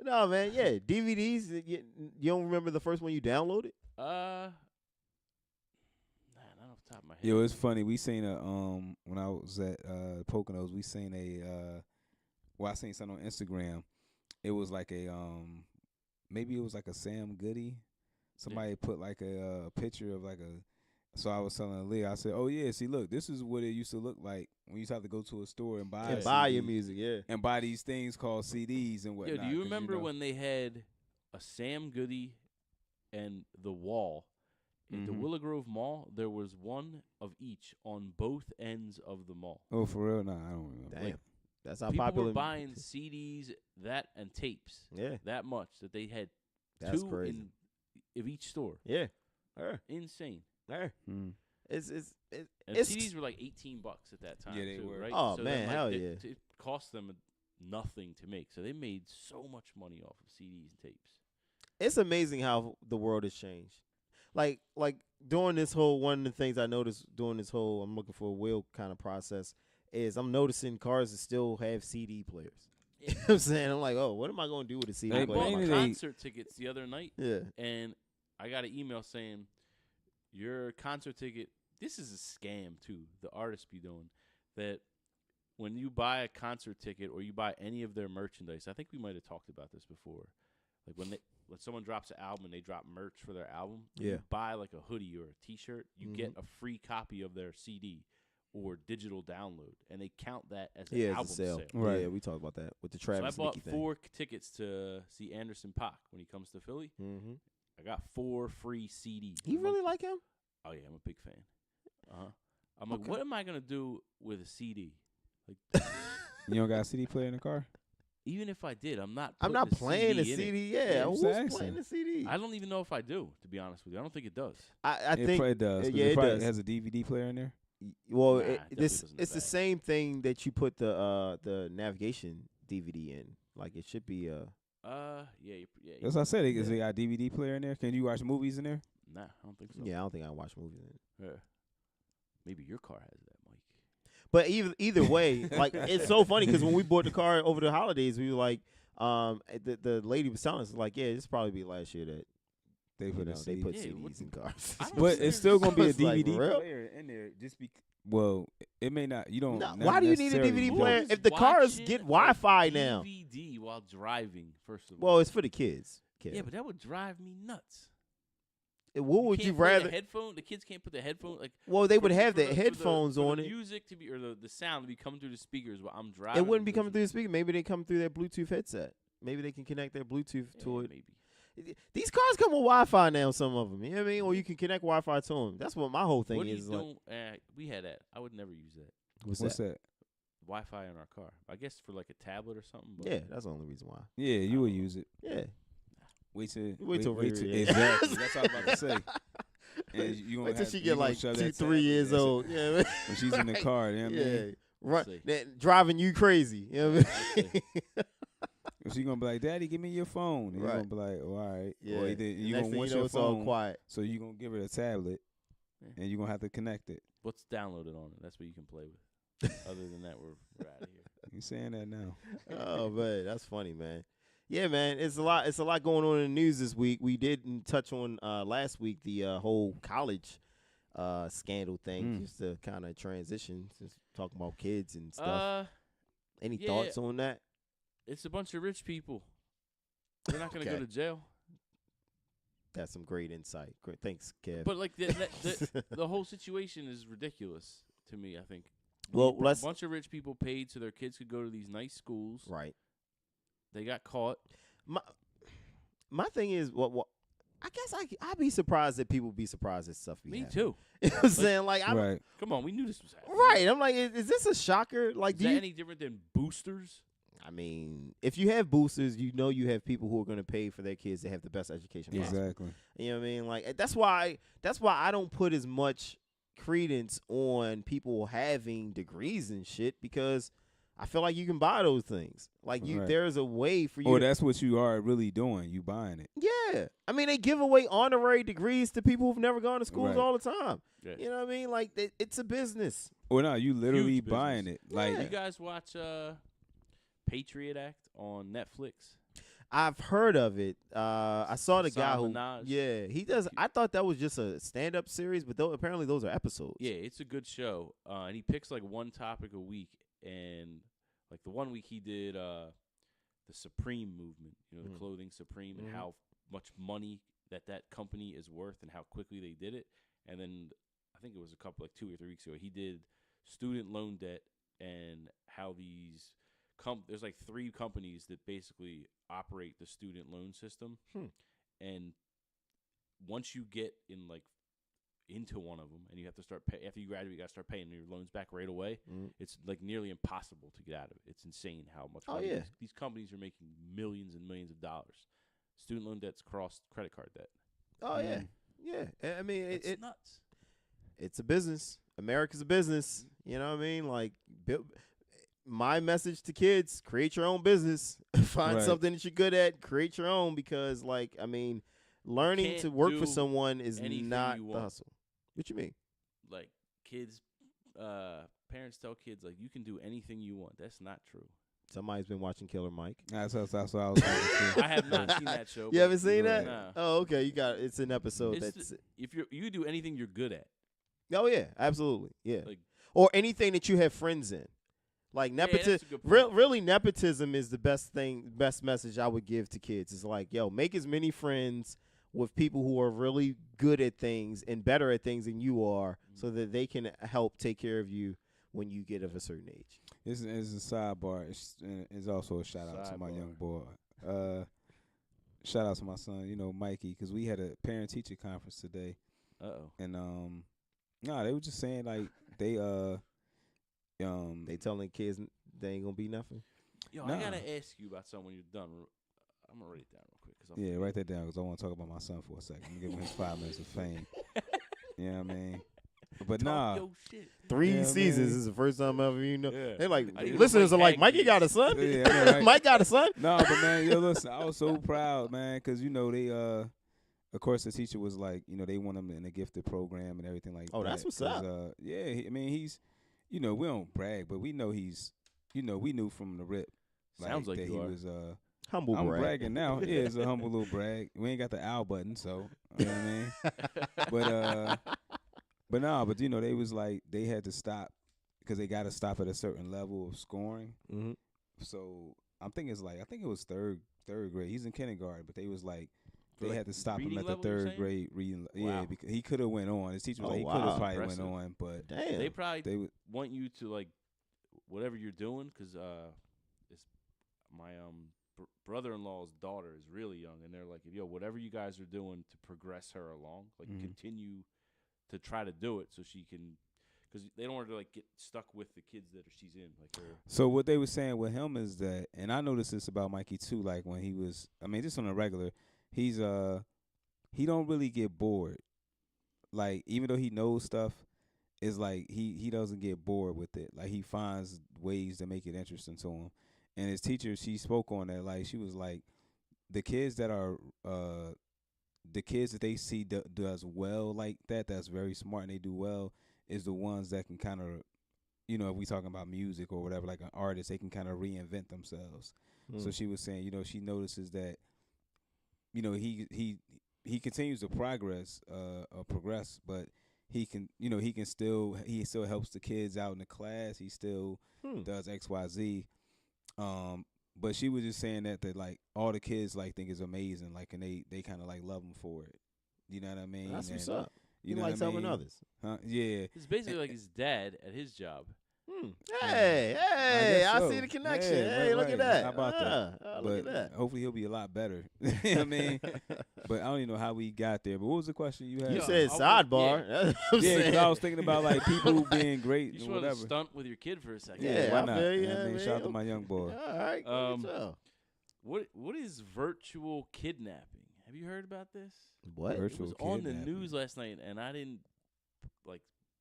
No, man. Yeah, DVDs. You don't remember the first one you downloaded? Nah, not off the top of my head. Yo, it's funny. We seen a when I was at Poconos, we seen I seen something on Instagram. It was like a maybe it was like a Sam Goody. Somebody put like a picture of like a. So I was telling Leah, I said, "Oh yeah, see, look, this is what it used to look like when you used to have to go to a store and buy And a buy CD, your music, yeah. and buy these things called CDs and Yo, whatnot." do you 'cause, remember know, when they had a Sam Goody and The Wall at the Mhm. Willow Grove Mall? There was one of each on both ends of the mall. Oh, for real? Nah, I don't remember. Damn. That's how People popular. were buying CDs and tapes Yeah, that much that they had that's two crazy. in of each store. Yeah. Insane. Mm. It's And It's- CDs were like $18 at that time. Yeah, they too, were. right? Oh, so man, then, hell it, yeah. It cost them nothing to make, so they made so much money off of CDs and tapes. it's amazing how the world has changed. Like during this whole, one of the things I noticed during this whole I'm looking for a wheel kind of process is I'm noticing cars that still have CD players. You know what I'm saying? I'm like, oh, what am I going to do with a CD I Hey, player? bought ain't my it a- concert tickets the other night, Yeah. and I got an email saying your concert ticket. This is a scam too. The artists be doing that when you buy a concert ticket or you buy any of their merchandise. I think we might have talked about this before. Like when someone drops an album and they drop merch for their album, Yeah. you buy like a hoodie or a T-shirt, you get a free copy of their CD or digital download, and they count that as an Yeah, album it's a sale. Right. Yeah, we talked about that with the So I Travis bought Nicki thing. 4 tickets to see Anderson .Paak when he comes to Philly. Mm-hmm. I got 4 free CDs. You really like him? Oh yeah, I'm a big fan. I'm like, Okay. what am I gonna do with a CD? Like, You don't got a CD player in the car? even if I did, I'm not playing the in it. CD. Yeah, Yeah, I'm who's saying. playing the CD? I don't even know if I do, to be honest with you. I don't think it does. I It think probably does. 'cause yeah, it it probably does. has a DVD player in there. Well, Nah, it definitely doesn't do it's the that. same thing that you put the navigation DVD in. Like it should be Yeah. That's what I said. Is it got a DVD player in there? Can you watch movies in there? Nah, I don't think so. yeah. I don't think I watch movies in it. Yeah. Maybe your car has that, Mike. But either way, like it's so funny because when we bought the car over the holidays, we were like, the lady was telling us like, yeah, this probably be last year that They put a they CD. put Yeah, CDs in cars. I don't But understand. it's still gonna be a It's like, DVD real? player in there. Just be well, it may not. You don't. No, not why do you need a necessarily DVD want- player Who's if the cars watching get a Wi-Fi now? DVD while driving, first of all. Well, it's for the kids. yeah, but that would drive me nuts. What would you can't play rather? The headphone. The kids can't put the headphone like. Well, they would for- have for the for headphones for on the it. music to be or the sound to be coming through the speakers while I'm driving. It wouldn't be coming through the speaker. Maybe they come through their Bluetooth headset. Maybe they can connect their Bluetooth to it. Maybe. These cars come with Wi-Fi now. Some of them, you know what I mean, or you can connect Wi-Fi to them. That's what my whole thing What do you is. Like, don't? We had that. I would never use that. what's What's that? that? Wi-Fi in our car. I guess for like a tablet or something. But Yeah, that's the only reason why. Yeah, you would use it. Yeah, Wait till Riri, yeah. exactly. That's what I was about to say. And you gonna wait till have, she you get gonna like shove 2, that 3 tablet years in. old. Yeah, when she's in the car. You know what I yeah, mean? run, See. driving you crazy. You know what I mean? If she gonna be like, "Daddy, give me your phone," and Right. you're gonna be like, "Oh, all right." Yeah, Or either you next gonna thing want you know, your it's all phone, quiet. so you gonna give her a tablet, Yeah. and you're gonna have to connect it. What's downloaded on it? That's what you can play with. Other than that, we're out of here. You saying that now? Oh man, that's funny, man. Yeah, man, it's a lot. It's a lot going on in the news this week. We didn't touch on last week the whole college scandal thing, just to kind of transition, just talking about kids and stuff. Any yeah. thoughts on that? It's a bunch of rich people. They're not going to Okay. go to jail. That's some great insight. Great, thanks, Kev. But like the whole situation is ridiculous to me. I think. Well, A let's bunch of rich people paid so their kids could go to these nice schools. right. They got caught. My thing is, what I guess I'd be surprised that people be surprised at stuff. Me happen. too. You know what I'm saying? Like, I'm Right. Come on, we knew this was happening. right. I'm like, is this a shocker? Like, Is do that you? any different than boosters? I mean, if you have boosters, you know you have people who are going to pay for their kids to have the best education possible. Exactly. You know what I mean? Like that's why I don't put as much credence on people having degrees and shit, because I feel like you can buy those things. Like Right. there's a way for you. Or to- that's what you are really doing. You buying it. yeah. I mean, they give away honorary degrees to people who've never gone to schools Right. all the time. Yeah. You know what I mean? Like it's a business. Or no, you literally Huge buying business. it. Like Yeah. You guys watch Patriot Act on Netflix? I've heard of it. I saw the guy who. Minaj. Yeah, he does. I thought that was just a stand-up series, but apparently those are episodes. Yeah, it's a good show. And he picks like one topic a week, and like the one week he did the Supreme movement, the clothing Supreme, and how much money that company is worth and how quickly they did it. And then I think it was a couple, like 2 or 3 weeks ago, he did student loan debt and how these there's like 3 companies that basically operate the student loan system. And once you get into one of them, and you have to start pay after you graduate, you got to start paying your loans back right away. It's like nearly impossible to get out of it. It's insane how much money these companies are making, millions and millions of dollars. Student loan debt's crossed credit card debt. Oh yeah. I mean, It's nuts. it's a business. America's a business. You know what I mean? Like, my message to kids: create your own business. Find Right. something that you're good at. Create your own, because, like, I mean, learning can't to work for do someone is anything not you the want. hustle. What you mean? Like kids, parents tell kids like you can do anything you want. That's not true. Somebody's been watching Killer Mike. that's what I was thinking. I have not seen that show. You but- haven't seen that? Nah. Oh, okay. You got it's an episode It's that's. If you do anything you're good at, Oh yeah, absolutely, yeah. like Or anything that you have friends in. Like that's nepotism, a good point. really nepotism is the best message I would give to kids. Is like, yo, make as many friends with people who are really good at things and better at things than you are, so that they can help take care of you when you get of a certain age. This is a sidebar. It's also a shout out to my young boy. shout out to my son, you know, Mikey, because we had a parent teacher conference today, and nah, they were just saying like they telling kids they ain't gonna be nothing. Yo, Nah. I gotta ask you about something when you're done. I'm gonna write it down real quick. Yeah, write that down because I want to talk about my son for a second. I'm gonna give him his 5 minutes of fame. You know what I mean? But nah, Yo, shit. 3 Yeah, seasons man. is the first time ever Yeah. They like I even listeners Mike are like, had Mikey got a kids. son. Yeah, I know, right? Mike got a son. no, but man, yo, listen, I was so proud, man, because you know they of course the teacher was like, you know, they want him in a gifted program and everything like that. Oh, that's what's 'cause, up. Yeah, I mean he's, you know, we don't brag, but we know he's, you know, we knew from the rip. Sounds like that you he are. was Humble I'm brag. bragging now. Yeah, it's a humble little brag. We ain't got the owl button, so you know what I mean. But you know they was like they had to stop because they got to stop at a certain level of scoring. Mm-hmm. So I think it was third grade. He's in kindergarten, but they was like they Like had to stop him reading at the level, you're third saying? grade reading. Wow. Yeah, because he could have went on. His teacher was Oh, like he wow. could have probably Impressive. went on, but Damn. They probably they would. want you to like whatever you're doing because it's my brother-in-law's daughter is really young, and they're like, yo, whatever you guys are doing to progress her along, like Mhm. continue to try to do it so she can, because they don't want her to like get stuck with the kids that she's in, like her. So what they were saying with him is that, and I noticed this about Mikey too. Like when he was, I mean, just on a regular, he's he don't really get bored. Like even though he knows stuff, it's like he doesn't get bored with it. Like he finds ways to make it interesting to him. And his teacher, she spoke on that. Like she was like, the kids that are the kids that they see does well like that, that's very smart and they do well, is the ones that can kind of, you know, if we talking about music or whatever, like an artist, they can kind of reinvent themselves. So she was saying, you know, she notices that, you know, he continues to progress, but he can, you know, he still helps the kids out in the class. He still does XYZ. But she was just saying that like all the kids like think is amazing, like, and they kind of like love him for it. You know what I mean? That's what's And, up. You He know likes what I helping mean? others. Huh? Yeah. It's basically like his dad at his job. Hey, guess I so. see the connection. Yeah, Hey, right, look right. at that. How about that? Look But at that. hopefully he'll be a lot better. You know what I mean? But I don't even know how we got there. But what was the question you had? You Yeah, said I would- sidebar. That's what I'm Yeah, because saying. I was thinking about like people being great You and just want to whatever. stunt with your kid for a second. Yeah, why I not? feel you, You know what I yeah, mean? man. Shout out to my young boy. All right. What is virtual kidnapping? Have you heard about this? What? It Virtual was on the kidnapping. news last night, and I didn't like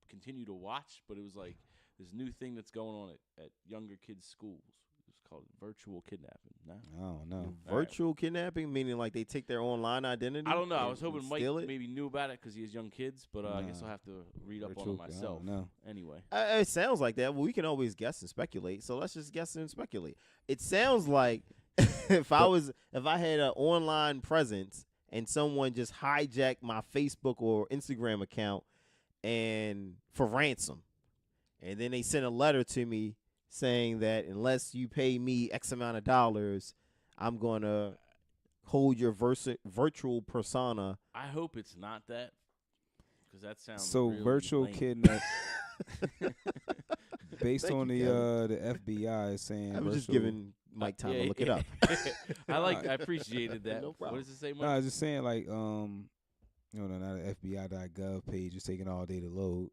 continue to watch, but it was like this new thing that's going on at younger kids' schools. It's called virtual kidnapping. No? I don't know. Virtual kidnapping, meaning like they take their online identity? I don't know. I and- was hoping and Mike steal it? maybe knew about it because he has young kids, but I guess Nah. I'll have to read up on Virtual- it myself. No. Anyway. It sounds like that. Well, we can always guess and speculate. So let's just guess and speculate. It sounds like if I had an online presence and someone just hijacked my Facebook or Instagram account and for ransom, and then they sent a letter to me saying that unless you pay me X amount of dollars, I'm gonna hold your virtual persona. I hope it's not that because that sounds So really virtual lame. kidnap based Thank on you, the FBI is saying I was just virtual- giving Mike time Yeah, to look it up. I appreciated that. No What problem. does it say, No, Mike? I was just saying like you know, now the FBI.gov page is taking all day to load.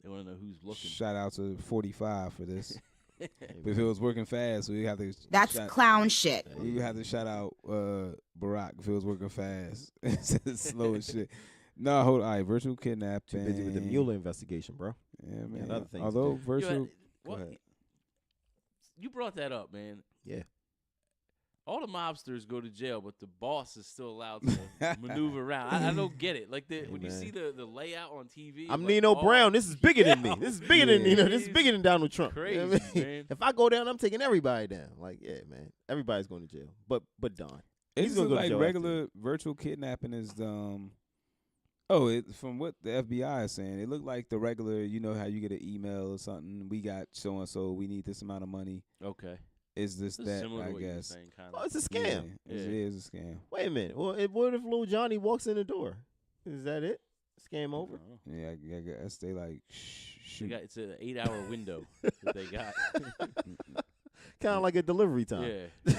They want to know who's looking. Shout out to 45 for this. But if it was working fast, we have to. That's clown shit. We would have to shout out Barack if it was working fast. It's slow as shit. No, hold on. All right, virtual kidnapping. Too busy with the Mueller investigation, bro. Yeah, man. other things to Although do. virtual. What? Go ahead. You brought that up, man. Yeah. All the mobsters go to jail, but the boss is still allowed to maneuver around. I don't get it. Like when you man. see the layout on TV, I'm like, Nino oh, Brown. This is bigger than me. This is bigger than Yeah. Nino. This is bigger than Donald Trump. You know what I Crazy, mean? man. If I go down, I'm taking everybody down. Like, yeah, man. Everybody's going to jail. But Don. It's He's gonna go to like jail regular virtual kidnapping is from what the FBI is saying, it looked like the regular, you know how you get an email or something, we got so and so, we need this amount of money. Okay. Is this This is that, similar I to what you were guess. saying, kind Oh, of. it's a Yeah, scam. it Yeah. is a scam. Wait a minute. Well, what if little Johnny walks in the door? Is that it? Scam over? Yeah, I guess they like shoot. It's an 8-hour window that they got. Kind of like a delivery time. Yeah.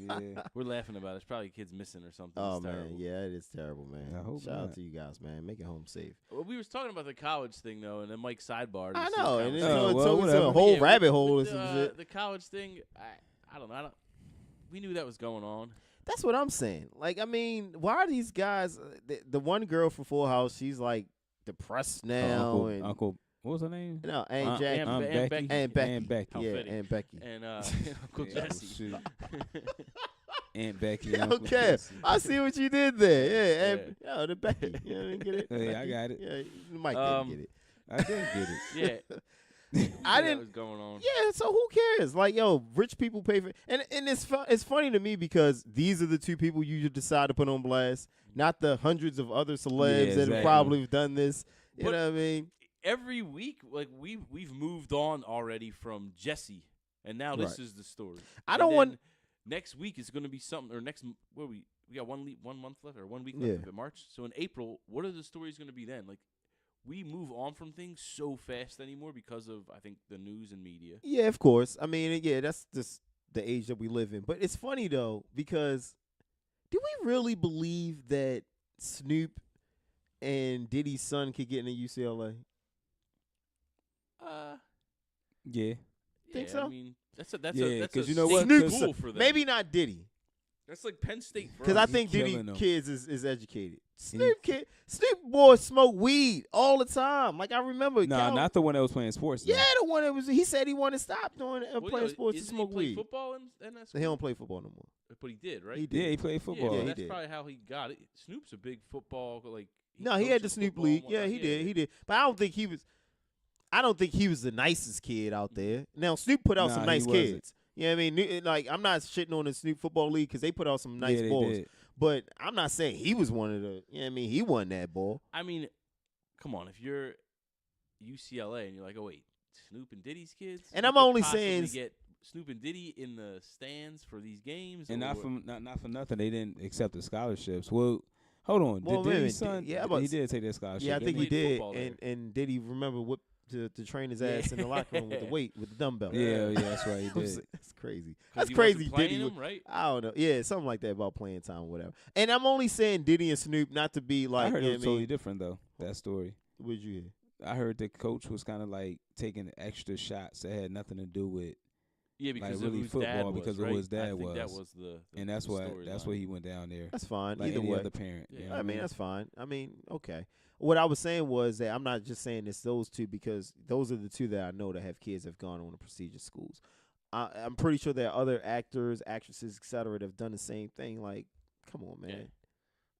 Yeah. We're laughing about it. It's probably kids missing or something. Oh It's man, terrible. yeah, it is terrible, man. I hope Shout out not. to you guys, man. Make it home safe. Well, we was talking about the college thing though, and then Mike sidebarred. I into the know, and it's conversation. Oh, well, so whatever. a whole Yeah, rabbit with hole or the, some shit. The college thing, I don't know. We knew that was going on. That's what I'm saying. Like, I mean, why are these guys? The one girl from Full House, she's like depressed now, and Uncle, what was her name? you know, Aunt Jackie, Aunt Becky. Aunt Becky, Aunt Becky. yeah, Fetty. Aunt Becky. And Uncle Yeah, Jesse. shoot. Aunt Becky. and Uncle Okay, Jesse. I see what you did there. Yeah, Yeah. Aunt, the Becky. You know what I mean? Get it? Hey, I Becky. got it. Yeah, Mike didn't get it. I did get it. Yeah. I That didn't. was going on. Yeah, so who cares? Like, yo, rich people pay for, and it's funny to me because these are the two people you decide to put on blast, not the hundreds of other celebs Yeah, that have exactly. probably have done this. You But- know what I mean? Every week, like we've moved on already from Jesse, and now this Right. is the story. I And don't want. then next week is going to be something, or where we got 1 month left, or 1 week Yeah. left of March. So in April, what are the stories going to be then? Like, we move on from things so fast anymore because of, I think, the news and media. Yeah, of course. I mean, yeah, that's just the age that we live in. But it's funny though because do we really believe that Snoop and Diddy's son could get into UCLA? Yeah. Think Yeah, so? I mean, that's Yeah, a 'cause a you know state what? school for them. Maybe not Diddy, That's like Penn State for because I us. think Diddy killing them. kids is educated. Snoop boy smoke weed all the time. Like I remember. Nah, Cal- not the one that was playing sports. though. Yeah, the one that was. He said he wanted to stop doing Well, playing yeah, sports to isn't smoke he play weed. football in that So he don't play football no more. But he did, right? He did. Yeah, he played football. Yeah, he that's did. probably how he got it. Snoop's a big football, like. No, he had the coaches Snoop football and League. Yeah, whatnot. he did. He did. But I don't think he was. I don't think he was the nicest kid out there. Now Snoop put out Nah, some he nice wasn't. kids. You know what I mean? Like I'm not shitting on the Snoop Football League because they put out some nice Yeah, they balls. did. But I'm not saying he was one of the. You know what I mean? He won that ball. I mean, come on, if you're UCLA and you're like, oh wait, Snoop and Diddy's kids, And you I'm could only possibly saying- get Snoop and Diddy in the stands for these games, And or- not for nothing, they didn't accept the scholarships. Well, hold on. Well, Did wait a Diddy's minute. son? Yeah, but- he did take that scholarship. Yeah, I think he played did. football And did he remember what to train his ass in the locker room with the weight with the dumbbell? Yeah, that's right. He I'm did. saying, that's crazy. 'cause That's he wasn't crazy. playing Diddy. him, right? I don't know. Yeah, something like that about playing time or whatever. And I'm only saying Diddy and Snoop not to be like. I heard you it know was what I mean? totally different though. That story. What did you hear? I heard the coach was kind of like taking extra shots that had nothing to do with, Yeah, because really of whose football, dad was, because of right? who his dad I think that was. was the and that's the why storyline. he went down there. That's fine. Like Either any way. other parent. Yeah. You know I what mean, that's fine. I mean, okay. What I was saying was that I'm not just saying it's those two because those are the two that I know that have kids that have gone on to prestigious schools. I'm pretty sure there are other actors, actresses, etc. that have done the same thing. Like, come on, man. Yeah.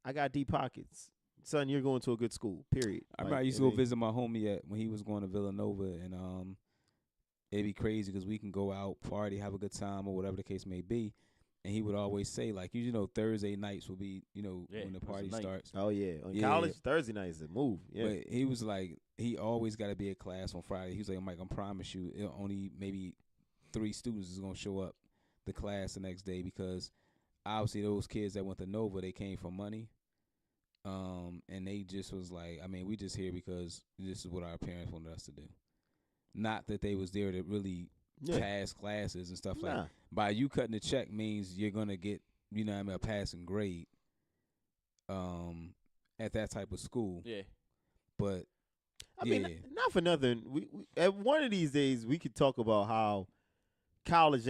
I got deep pockets. Son, you're going to a good school, period. I Like, remember I used to I go mean, visit my homie when he was going to Villanova, and it'd be crazy because we can go out, party, have a good time, or whatever the case may be. And he would always say, like, Thursday nights will be, Yeah, when the it's a party night. starts. Oh, yeah. On Yeah. college, Thursday night is a move. Yeah. But he was like, he always got to be at class on Friday. He was like, Mike, I promise you, only maybe 3 students is going to show up to class the next day because obviously those kids that went to Nova, they came for money. And they just was like, I mean, we just here because this is what our parents wanted us to do. Not that they was there to really Yeah. pass classes and stuff like Nah. that. By you cutting the check means you're going to get, a passing grade at that type of school. Yeah, But I mean, yeah. not for nothing. We at one of these days we could talk about how college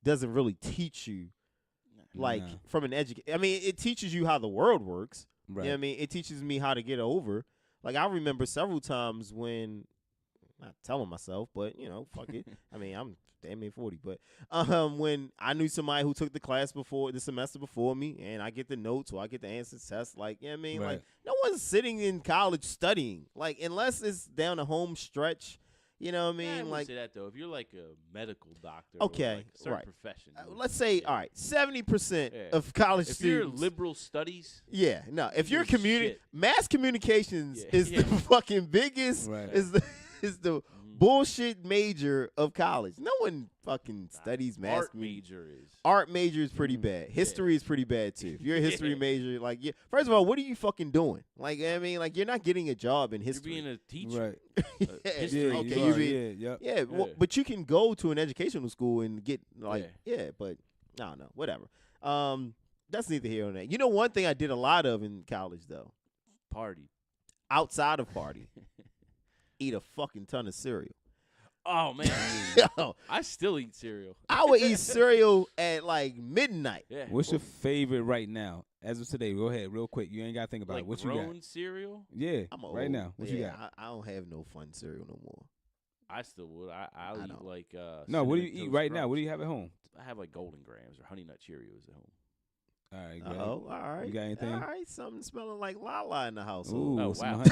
doesn't really teach you like Nah. from an education. I mean, it teaches you how the world works. Right. You know what I mean? It teaches me how to get over. Like I remember several times when, not telling myself, but fuck it. I mean, I'm damn near 40, but when I knew somebody who took the semester before me, and I get the notes or I get the answers to tests, like, you know what I mean? Right. Like, no one's sitting in college studying, like, unless it's down the home stretch. You know what I mean? I wouldn't like, say that though. If you're like a medical doctor, Okay, or like a certain right. profession, let's say, all right, 70% Yeah. of college if you're students. liberal studies, Yeah, no. If You you're give a community, shit. mass communications Yeah, is yeah. the fucking biggest. Right. Is the bullshit major of college. No one fucking studies mass art commu- major is. Art major is pretty bad. History is pretty bad too. If you're a history Yeah. major, like, yeah. First of all, what are you fucking doing? Like, I mean, like, you're not getting a job in You're history. being a teacher. Right. yeah, history Yeah, okay, you you are, be, yeah, yep. yeah, well, Yeah. but you can go to an educational school and get like, yeah, but I don't know. Whatever. That's neither here nor there. You know, one thing I did a lot of in college though, Party. outside of party, eat a fucking ton of cereal. Oh man, Yo, I still eat cereal. I would eat cereal at like midnight. Yeah. What's your favorite right now? As of today, go ahead, real quick. You ain't got to think about like it. What you got? grown cereal? Yeah, I'm right old. now. What you got? I don't have no fun cereal no more. I still would. I'll eat don't. like No, what do you Cinnamon eat Toast right now? Crunch. What do you have at home? I have like Golden Grams or Honey Nut Cheerios at home. All right, great. Oh, all right. You got anything? All right, something smelling like Lala in the household. Ooh, Oh, some wow. honey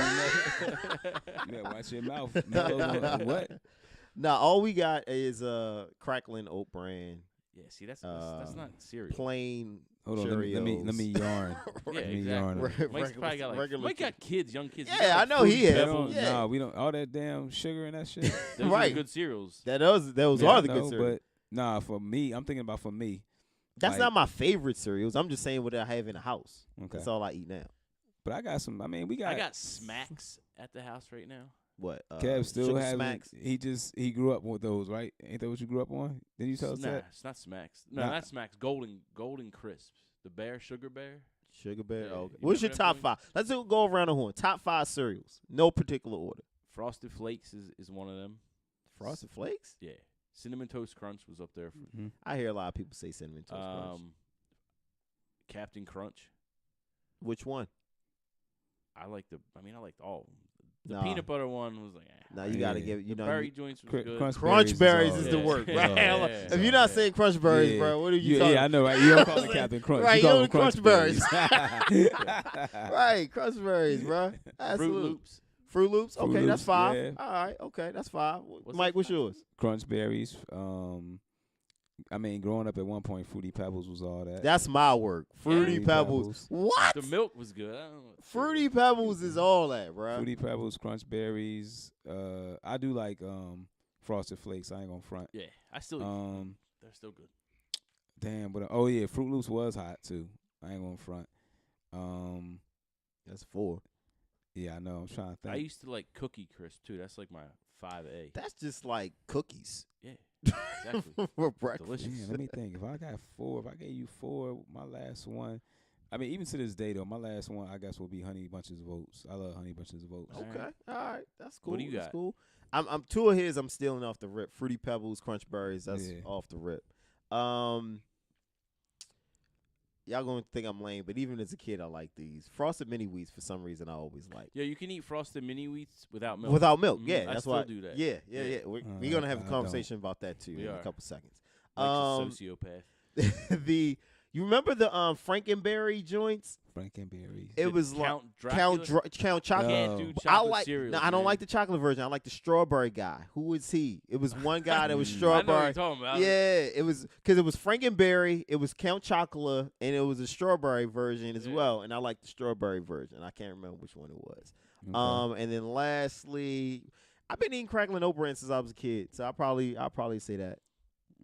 nut. You better watch your mouth. What? Nah, all we got is crackling oat bran, Yeah, see that's not cereal. plain Hold on, Cheerios. let me yarn. Yeah, Let me exactly. yarn. Mike's probably got like regular Mike got kids, young kids. Yeah, I know he We has. don't, Yeah. Nah, we don't. All that damn sugar and that shit. Those are Right. the good cereals. Those Yeah, are I the good know, cereals. But nah, for me, I'm thinking about for me. That's like- not my favorite cereals. I'm just saying what I have in the house. Okay. That's all I eat now. But I got some. I mean, we got. I got Smacks at the house right now. What? Kev still Sugar has. Smacks? He grew up with those, right? Ain't that what you grew up on? Didn't you tell us Nah, that? it's not Smacks. No, Nah. not Smacks. Golden Crisps. The bear, sugar bear. Sugar Bear. Yeah, Okay. you What's your remember top them five? Let's go around the horn. Top 5 cereals. No particular order. Frosted Flakes is one of them. Frosted Flakes? Yeah. Cinnamon Toast Crunch was up there. Mm-hmm. I hear a lot of people say Cinnamon Toast Crunch. Captain Crunch. Which one? I liked all of them. The Nah. peanut butter one was like, Now you gotta Yeah. give you the know berry you- joints was Cr- good. Crunch Crunch berries berries is is the all word, that. right? Yeah. If you're not Yeah. saying Crunch berries, Yeah. bro, what are you talking Yeah, I know, right? You don't call it Captain Crunch. Right, you call you them don't Crunch Crunch berries. Right, Crunch berries, bro. Fruit Absolutely. Loops. Fruit Loops? Fruit Okay, that's Loops, 5. yeah. All right, okay, that's 5. What's Mike, that what's 5? yours? Crunch berries. I mean, growing up at one point, Fruity Pebbles was all that. That's my work. Fruity Fruity Pebbles. Pebbles. What? The milk was good. I don't know. Fruity Pebbles is all that, bro. Fruity Pebbles, Crunch berries. I do like Frosted Flakes. I ain't gonna front. Yeah, I still eat them. They're still good. Damn, but oh yeah, Fruit Loops was hot too. I ain't gonna front. That's 4. Yeah, I know. I'm trying to think. I used to like Cookie Crisp too. That's like my 5A. That's just like cookies. Yeah, exactly. For breakfast. Delicious. Man, let me think. If I got 4, if I gave you 4, my last one. I mean, even to this day though, my last one I guess will be Honey Bunches of Oats. I love Honey Bunches of Oats. Okay, all right, that's cool. What do you That's got? cool. I'm 2 of his. I'm stealing off the rip. Fruity Pebbles, Crunch Berries. That's Yeah. off the rip. Y'all gonna think I'm lame, but even as a kid, I like these Frosted Mini Wheats. For some reason, I always like Yeah, you can eat Frosted Mini Wheats without milk. without milk. Mhm, Yeah, I that's still why. do that. Yeah. We're gonna have a I don't. conversation about that too We in a are. couple seconds. Mike's a sociopath. You remember the Frankenberry joints? Frankenberries. It Did was like Count Dracula? Count Chocolate. Can't do Oh. I chocolate like. cereal. No, I don't like the chocolate version. I like the strawberry guy. Who was he? It was one guy that was I know what strawberry. you're talking about. Yeah, it was because it was Frankenberry, it was Count Chocula, and it was a strawberry version as Yeah. well. And I like the strawberry version. I can't remember which one it was. Okay. And then lastly, I've been eating crackling oat bran since I was a kid, so I'll probably say that.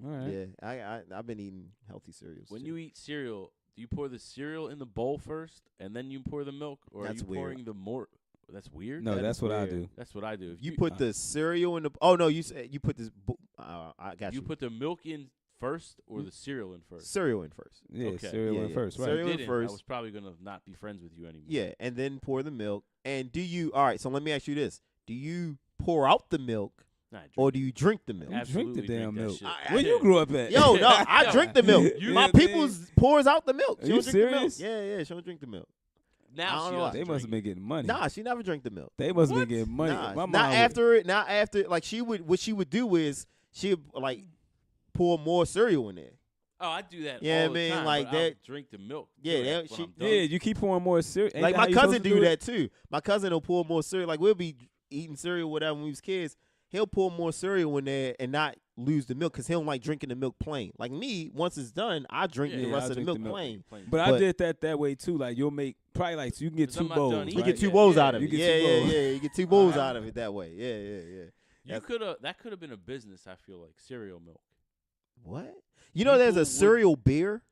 All right. Yeah, I've been eating healthy cereals. When too. you eat cereal, do you pour the cereal in the bowl first and then you pour the milk, or That's are you weird. pouring the more? That's weird. No, That that's is what I weird. do. That's what I do. If you put the cereal in the. Oh no, you said you put this. I got you. you put the milk in first or the cereal in first. cereal in first. Yeah, Okay. cereal Yeah, in yeah. first, right? Cereal I in didn't, first. I was probably gonna not be friends with you anymore. Yeah, and then pour the milk. And do you? All right. So let me ask you this: do you pour out the milk Nah, I drink or it. do you drink the milk? You Absolutely drink the damn that milk. shit. Where you grew up at? Yo, no, I Yo, drink the milk. you- My Yeah, people's pours out the milk. She Are you don't drink the milk. serious? Yeah, she don't drink the milk. I Now don't she know why. doesn't They must have drink been getting money. Nah, she never drank the milk. They must have What? been getting money. Nah, My mom not would- after it. Not after. Like what she would do is she'd like pour more cereal in there. it. Oh, I do that. Yeah, all the man, time, like but I'll that- drink the milk. Yeah, till that- when she- I'm done. Yeah, you keep pouring more cereal. Ain't Like that my how you supposed cousin to do it? that too. My cousin will pour more cereal. Like we'll be eating cereal, whatever, when we was kids. He'll pour more cereal in there and not lose the milk because he don't like drinking the milk plain. Like me, once it's done, I drink Yeah, the yeah, rest I'll of the drink milk the milk. plain. But I But- did that way too. Like you'll make probably like so you can get 'Cause 2 I'm not done bowls. eating. You Right? get 2 Yeah, bowls yeah, out of you it. get Yeah, 2 yeah, bowls. yeah. You get 2 bowls Uh-huh. out of it that way. Yeah. You could have. That could have been a business. I feel like cereal milk. What? You know, there's People a would- cereal beer.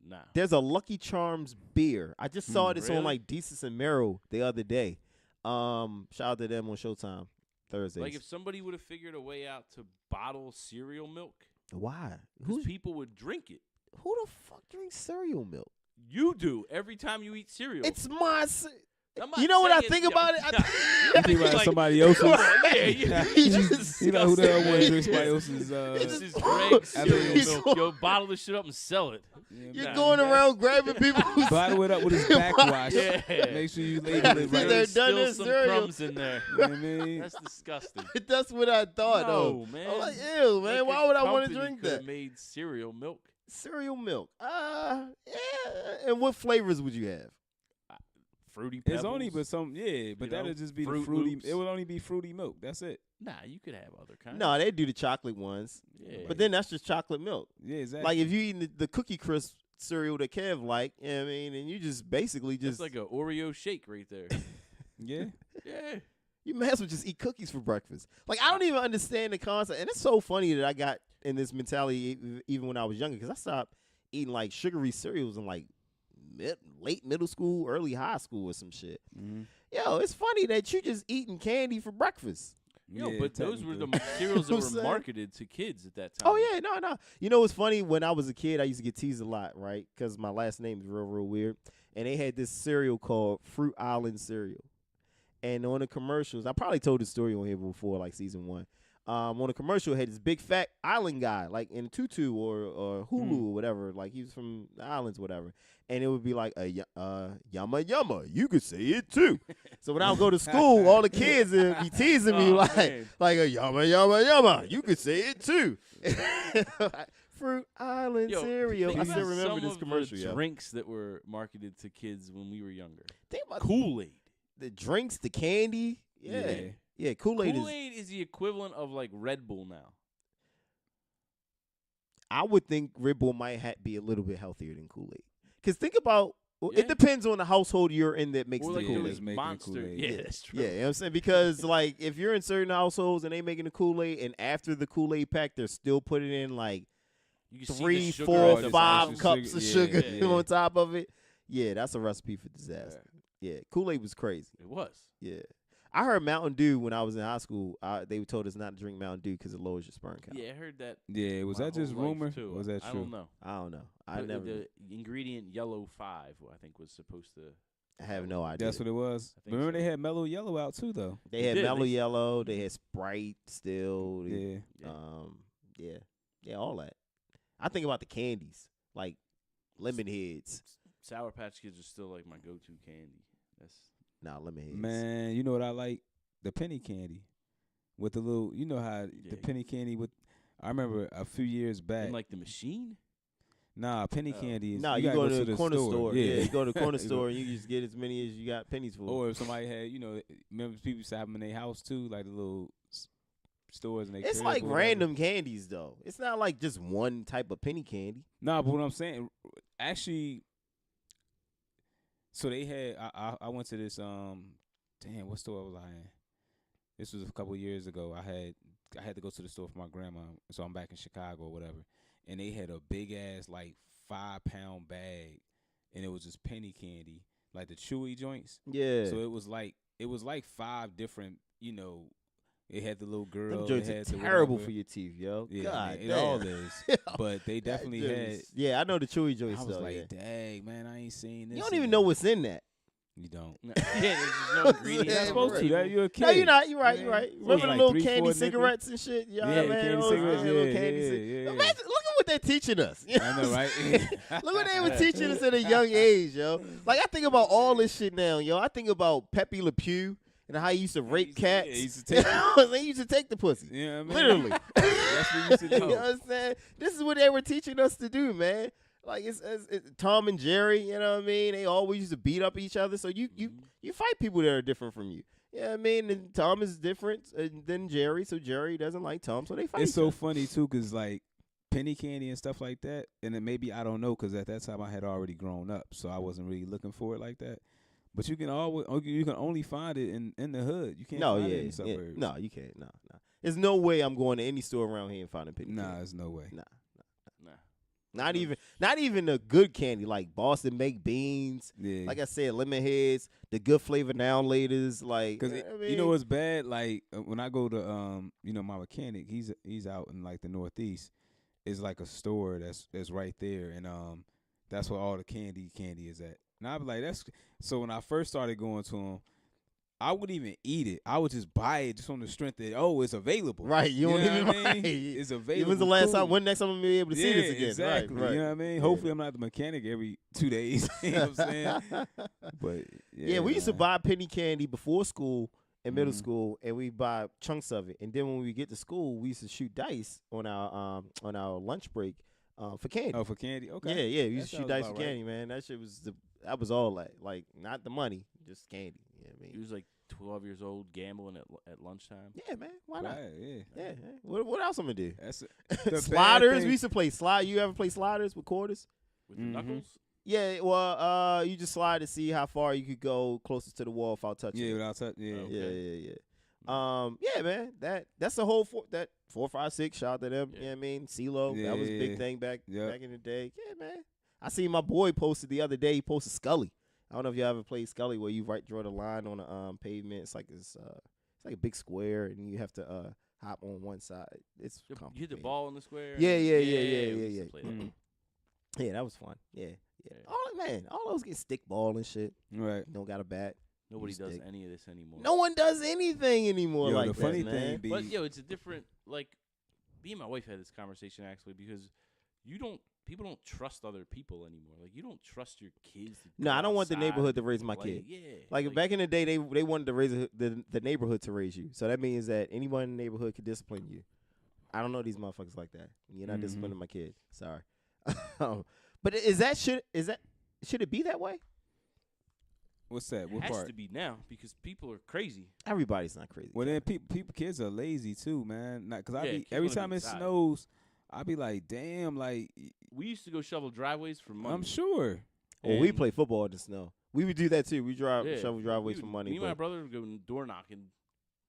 Nah. There's a Lucky Charms beer. I just saw this on Really? like Desus and Mero the other day. Shout out to them on Showtime Thursdays. Like if somebody would have figured a way out to bottle cereal milk, Why? because people would drink it. Who the fuck drinks cereal milk? You do every time you eat cereal. It's my. I'm not You know what I saying- think yo, about it? You think about Like, somebody else's. Yeah, He just- You know who the hell disgusting, wants to man. drink somebody else's? This is Greg cereal He's milk. going- Yo, bottle this shit up and sell it. You're Nah, going that's- around grabbing people. Bottle it up with his backwash. Yeah. Make sure you label it They're right. done Still this some cereal. crumbs in there. You know what I mean? That's disgusting. That's what I thought. No, though. man. I'm like, ew, man. Like, Why a would I want to company drink coulda that? Made cereal milk. Cereal milk. Yeah. And what flavors would you have? Fruity Pebbles. It's only but some but You that'll know, just be the Fruit fruity. Loops. It would only be fruity milk. That's it. Nah, you could have other kinds. No, they do the chocolate ones. Yeah. But then that's just chocolate milk. Yeah, exactly. Like if you eating the Cookie Crisp cereal that Kev like, you know what I mean, and you just basically It's just like an Oreo shake right there. yeah. Yeah. you may as well just eat cookies for breakfast. Like I don't even understand the concept, and it's so funny that I got in this mentality even when I was younger because I stopped eating like sugary cereals in like late middle school, early high school or some shit. Mm-hmm. Yo, it's funny that you just eating candy for breakfast. Yo, Yeah, but those were the technically. cereals that I'm were saying. marketed to kids at that time. Oh yeah, no. You know what's funny? When I was a kid, I used to get teased a lot, right? Because my last name is real weird, and they had this cereal called Fruit Island cereal. And on the commercials, I probably told the story on here before, like season 1. On the commercial, it had this big fat island guy, like in a tutu or Hulu or whatever, like he was from the islands, whatever. And it would be like yumma yumma. You could say it too. So when I would go to school, all the kids would be teasing me Oh, like man. a yumma yumma yumma. You could say it too. Fruit Island Yo, cereal. think I still about remember some this of commercial. The Yo. drinks that were marketed to kids when we were younger. Think about Kool-Aid. the drinks, the candy. Yeah. Kool-Aid is. Kool-Aid is the equivalent of like Red Bull now. I would think Red Bull might be a little bit healthier than Kool-Aid. Because think about, Yeah. it depends on the household you're in that makes Or the like Kool-Aid. those making Monster. Kool-Aid. Yeah, that's true. Yeah, you know what I'm saying? Because, like, if you're in certain households and they making the Kool-Aid, and after the Kool-Aid pack, they're still putting in, like, You can see the 3, sugar 4, on the 5 extra cups of sugar sugar. Yeah. on top of it. Yeah, that's a recipe for disaster. Yeah, Kool-Aid was crazy. It was. Yeah. I heard Mountain Dew when I was in high school. They told us not to drink Mountain Dew because it lowers your sperm count. Yeah, I heard that. Yeah, was my that just whole life, rumor? too. Or was that I true? don't know. I don't know. I But never. The ingredient yellow 5, I think, was supposed to. I have no idea. That's what it was. I think Remember so. they had Mellow Yellow out too, though. They They had did. Mellow They- Yellow. They had Sprite still. Yeah. Yeah. Yeah, all that. I think about the candies, like lemon heads. Sour Patch Kids are still like my go-to candy. That's Nah, lemon heads. Man, you know what I like? The penny candy with the little. You know how Yeah. the penny candy with. I remember a few years back. in like the machine. Nah, penny Oh. candy is. Nah, you gotta go to the corner store. Yeah, you go to the corner You know. store and you just get as many as you got pennies for. Or if somebody had, remember people used to have them in their house too, like the little stores. And it's like random candies though. It's not like just one type of penny candy. Nah, but what I'm saying, actually, so they had. I went to this. Damn, what store was I in? This was a couple of years ago. I had to go to the store for my grandma, so I'm back in Chicago or whatever. And they had a big ass like 5-pound bag, and it was just penny candy, like the chewy joints. Yeah. So it was like 5 different. It had the little girl. Them joints it are had the terrible whatever. for your teeth, yo. Yeah, God man, it damn. all is. But they definitely That had. joint's- Yeah, I know the chewy joints I was though. like, yeah. dang, man, I ain't seen this. You don't in even a- know what's in that. You don't. Yeah, there's no Yeah, ingredient. You're not Yeah, supposed right. to. That you're a kid. No, you're not. You're right. You're Yeah. right. What was Remember it, the like little 3, 4 candy nickel? cigarettes and shit? Yeah, Yeah, man. candy those cigarettes, little yeah, candy yeah, cigarettes. yeah. Imagine, look at what they're teaching us. You I know, right? Look what they were teaching us at a young age, yo. Like I think about all this shit now, yo. I think about Pepe Le Pew and how he used to rape cats. Yeah, he used to take. They used to take the pussy. You know what I mean? Literally. That's what he used to You do. know what I'm saying? This is what they were teaching us to do, man. Like it's Tom and Jerry, you know what I mean? They always used to beat up each other. So you fight people that are different from you. Yeah, you know I mean, and Tom is different than Jerry, so Jerry doesn't like Tom, so they fight. It's each so other. funny too, cause like penny candy and stuff like that, and then maybe I don't know, cause at that time I had already grown up, so I wasn't really looking for it like that. But you can only find it in the hood. You can't No, find yeah, it in the yeah. suburbs. No, you can't. No. There's no way I'm going to any store around here and finding penny Nah, candy. there's no way. Nah. Nah. Not even the good candy like Boston baked beans. Yeah, Like I said, lemon heads, the good flavor now laters. Like, cause I mean, you know what's bad? Like when I go to my mechanic, he's out in like the Northeast, is like a store that's right there, and that's where all the candy is at. And I'd be like, that's so. When I first started going to them, I wouldn't even eat it. I would just buy it just on the strength that it's available. Right. You don't know even what I mean? right. It's available. When's the last cool. time? When next time I'm gonna be able to see this again? Exactly. Right. You know what I mean? Yeah. Hopefully, I'm not the mechanic every 2 days. You know what I'm saying? But Yeah, we used to man. buy penny candy before school in middle Mhm. school, and we buy chunks of it. And then when we get to school, we used to shoot dice on our lunch break for candy. Oh, for candy? Okay. Yeah, we That used to shoot sounds dice about for candy, man. That shit was that was all like not the money, just candy. You know what I He mean? was like 12 years old gambling at lunchtime. Yeah, man. Why not? Right, yeah. Yeah. What else I'm gonna do? That's the bad Sliders. thing- We used to play slide. You ever play sliders with quarters? With the Mhm. knuckles? Yeah. Well, you just slide to see how far you could go closest to the wall without touching. Yeah, it. without touch. Yeah. Okay. Yeah. Yeah, man. That's the whole 4, 5, 6. Shout out to them. Yeah. You know what I mean? CeeLo. That was a big Yeah. thing back Yep. in the day. Yeah, man. I seen my boy posted the other day. He posted Scully. I don't know if you ever played Scully, where you draw the line on the pavement. It's like a big square, and you have to hop on one side. It's You hit the complicated. ball in the square. Yeah. we used to play that. Mm. Yeah, that was fun. Yeah. Yeah. All those get stick ball and shit. Right. You don't got a bat. Nobody does Mistake. any of this anymore. No one does anything anymore Yo, like the funny that, thing man. be, But it's a different, like, me and my wife had this conversation actually, because people don't trust other people anymore. Like, you don't trust your kids to No, go I don't want the outside neighborhood to and raise my play. kid. Yeah. Like back in the day, they wanted to raise the neighborhood to raise you. So that means that anyone in the neighborhood could discipline you. I don't know these motherfuckers like that. You're not Mhm. disciplining my kid. Sorry. But should it be that way? what's that? It What has part? to be now because people are crazy. Everybody's not crazy. Well, then kids are lazy too, man. Because Yeah, kids every wanna time be it inside. snows, I be like, damn, like We used to go shovel driveways for money. I'm sure. Well, we And- play football in the snow. We would do that too. We Yeah, shovel driveways we for would- money. Me and my but brother would go door knocking.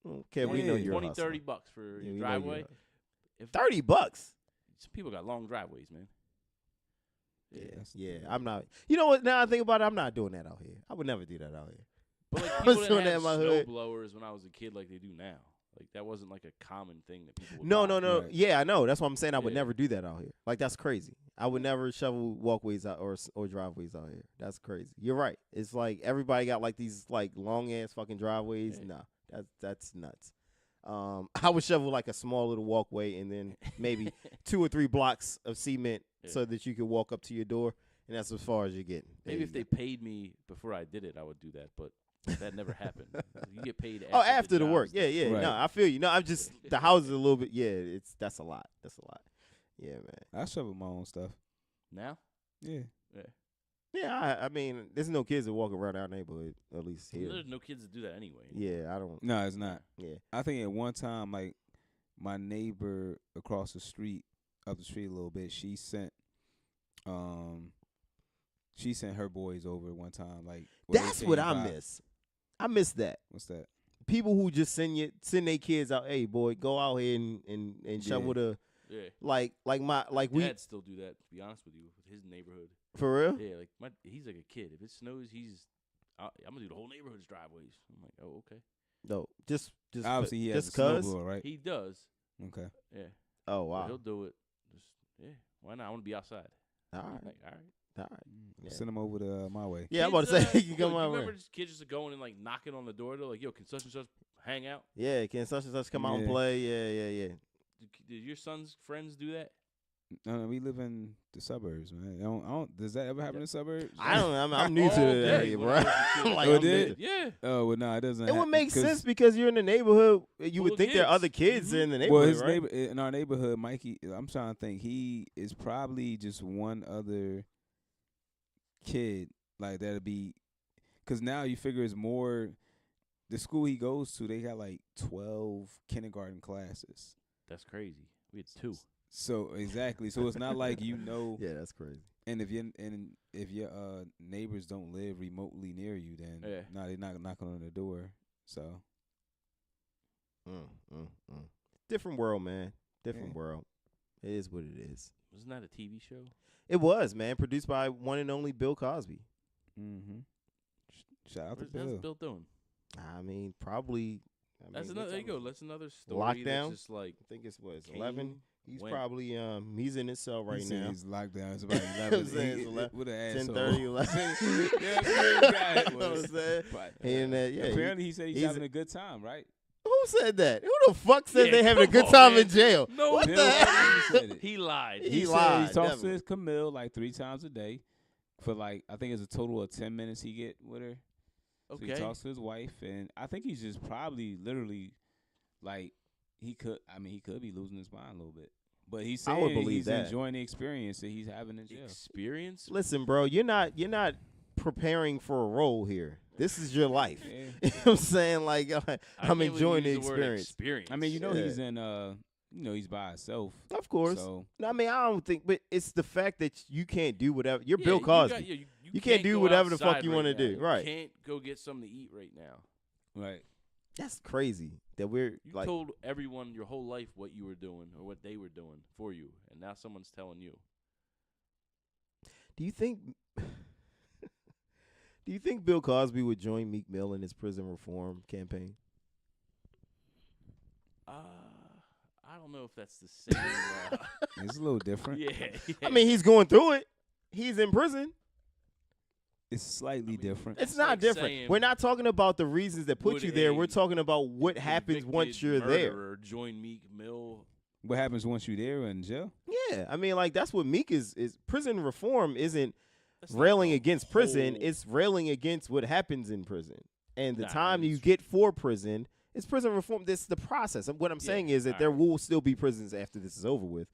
okay, we know Yeah. you're 20, a hustler. 30 bucks for Yeah, your we know you're driveway. a- If $30. some people got long driveways, man. Yeah, That's- yeah. I'm not. You know what? Now I think about it, I'm not doing that out here. I would never do that out here. But like I people was didn't doing that have in my snow hood. blowers when I was a kid like they do now. Like that wasn't like a common thing that people would No, buy. no, no. Right. Yeah, I know. That's what I'm saying. I would Yeah. never do that out here. Like that's crazy. I would never shovel walkways out or driveways out here. That's crazy. You're right. It's like everybody got like these like long ass fucking driveways. Yeah. No, that's nuts. I would shovel like a small little walkway and then maybe 2 or 3 blocks of cement Yeah. so that you could walk up to your door, and that's as far as you're getting. There Maybe you if they go. paid me before I did it, I would do that. But that never happened. You get paid after, Oh, after the work. job's Yeah, done. yeah. Right. No, I feel you. No, I'm just the house is a little bit. Yeah, that's a lot. That's a lot. Yeah, man. I shovel my own stuff. Now, Yeah. Yeah, I mean, there's no kids that walk around our neighborhood, at least here. there's no kids that do that anyway. Yeah, I don't. No, it's not. Yeah. I think at one time, like my neighbor across the street, up the street a little bit, she sent her boys over one time. Like where they That's came what I by. miss. I miss that. What's that? People who just send their kids out. Hey, boy, go out here and shovel the Yeah. like we Dad still do that. To be honest with you, with his neighborhood. for real. Yeah, like he's like a kid. If it snows, I'm gonna do the whole neighborhood's driveways. I'm like, oh, okay. No, just Obviously, he has just a cuz. snowblower, right? He does. Okay. Yeah. Oh But wow. he'll do it. Just why not? I want to be outside. All I'm right, like, all right. all right. Yeah. Send them over to my way. Yeah, I'm about to Kids, say you can come yo, out. you remember just kids just going and like knocking on the door? They're like, yo, can such and such hang out? Yeah, can such and such come out and Yeah. play? Yeah. Did your son's friends do that? No, we live in the suburbs, man. I don't, does that ever happen in the suburbs? I don't. I'm new to All the day area, when bro. I was a kid. I'm like, Oh, I'm it did? new. Yeah. Oh well, no, it doesn't. It would make 'cause- sense because you're in the neighborhood. You Full would of think there are kids. other kids Mhm. in the Well, neighborhood, his right? neighbor in our neighborhood, Mikey. I'm trying to think. He is probably just one other kid like that'd be, because now you figure it's more. The school he goes to, they got like 12 kindergarten classes. That's crazy. We had 2. So exactly. So it's not like you know. Yeah, that's crazy. And if your neighbors don't live remotely near you, then Yeah. no, they're not knocking on the door. So Different world, man. Different Yeah. world. It is what it is. Wasn't that a TV show? It was, man. Produced by one and only Bill Cosby. Shout out to How's Bill. Bill doing? I mean, probably. That's mean, another. There you go. I That's another story. Lockdown? That's just like think it's what, it's came- 11 He's When? probably he's in his cell right He said now. he's locked down. It's about I'm 11. saying it's What an 10:30, 11. Yeah, You know what I'm saying? But, And, yeah, apparently, he said he's he's- having a good time, right? Who said that? Who the fuck says Yeah, they having a come good on, time man. in jail? No, what Bill the hell? Cosby said it. He lied. He He said lied, he talks definitely. to Camille like 3 times a day for like I think it's a total of 10 minutes he get with her. So he Okay. talks to his wife, and I think he's just probably literally like he could be losing his mind a little bit, but he's I saying would believe he's that. enjoying the experience that he's having in jail. Experience? Listen, bro, you're not preparing for a role here. This is your life. Yeah. You know what I'm saying? Like, I I'm can't believe enjoying you the used word experience. I mean, you know, Yeah. he's in he's by himself. Of course. So I mean, I don't think, but it's the fact that you can't do whatever. You're Yeah, Bill you Cosby. got- You can't do go whatever the fuck outside you right wanna now. do, You right. can't go get something to eat right now. right. That's crazy that we're You like. told everyone your whole life what you were doing or what they were doing for you, and now someone's telling you. Do you think? Do you think Bill Cosby would join Meek Mill in his prison reform campaign? I don't know if that's the same. It's a little different. Yeah, I mean, he's going through it. He's in prison. It's slightly different. It's It's not like different. saying, We're not talking about the reasons that put would you there. a We're talking about what happens once you're there. Murderer join Meek Mill. What happens once you're there in jail? Yeah, I mean, like that's what Meek is. Prison reform isn't That's not railing the against prison. whole- It's railing against what happens in prison. And the Nah, time you it's- get for prison, it's prison reform. This is the process. And what I'm Yeah, saying is that there alright. will still be prisons after this is over with.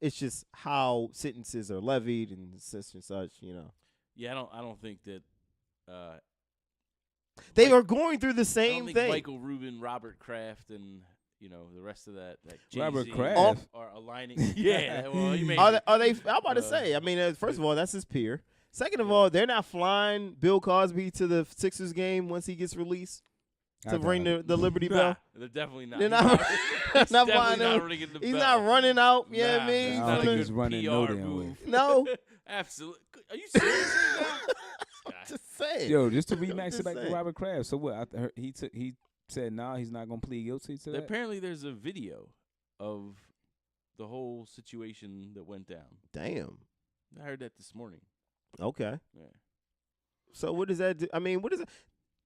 It's just how sentences are levied and such and such. You know, Yeah, I don't think that. they Mike- are going through the I same don't think thing. Michael Rubin, Robert Kraft, and the rest of that Robert Jay-Z Kraft? are aligning. Yeah, well, you may. Are they? I'm about to Uh, say. I mean, first of all, that's his peer. Second of all, they're not flying Bill Cosby to the Sixers game once he gets released I to ring doubt the Liberty Nah, Bell. they're definitely not. They're He's not- he's not definitely flying not him. ringing the He's bell. not running out. You know what Nah, I mean? I He's don't gonna- think he's running no PR damn way. move. no, Absolutely. Are you serious? right now? just saying. Yo, just to I'm remax just it back to saying. Robert Kraft. So what? I heard he said he's not gonna plead guilty to that. Apparently, there's a video of the whole situation that went down. Damn. I heard that this morning. Okay. Yeah. So what does that do? I mean, what is it?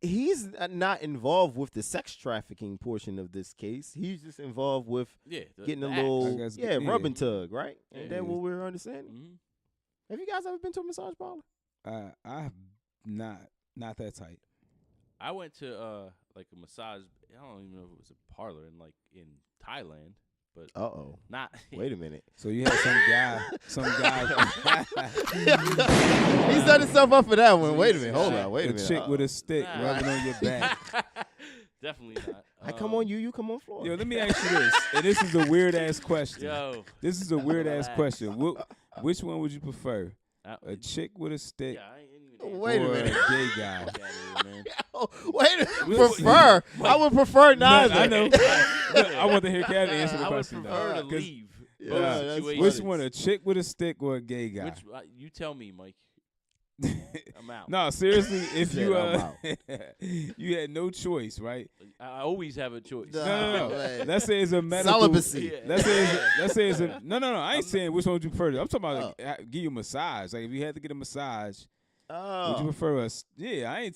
He's not involved with the sex trafficking portion of this case. He's just involved with Yeah. getting a the little, I guess, yeah, yeah. rub and tug, right? Yeah. And then what we're understanding. Mm-hmm. Have you guys ever been to a massage parlor? I've not that tight. I went to like a massage. I don't even know if it was a parlor in Thailand, but Uh-oh. not. Wait a minute. So you had some guy. He set himself up for that one. Wait a minute. Hold on. Wait a minute. chick with a stick Nah. rubbing on your back. Definitely not. I come on you. You come on floor. Yo, let me ask you this, and this is a weird ass question. Yo. This is a weird ass Relax. question. Which one would you prefer? A I, chick with a stick yeah, I ain't even Wait a or minute. a gay guy? Get outta here, man. Oh, wait a minute. Prefer. I would prefer neither. I know. I want to hear Kevin answer the I would question. prefer though. to 'Cause leave. Yeah, both that's situations. Which one, a chick with a stick or a gay guy? Which you tell me, Mike. I'm out. No, seriously, if Said you I'm you had no choice, right? I always have a choice. No. man. Let's say it's a medical Celibacy. Yeah. Let's say it's a no. I ain't saying which one would you prefer. I'm talking about give you a massage. Like if you had to get a massage, would you Oh. prefer a? Yeah, I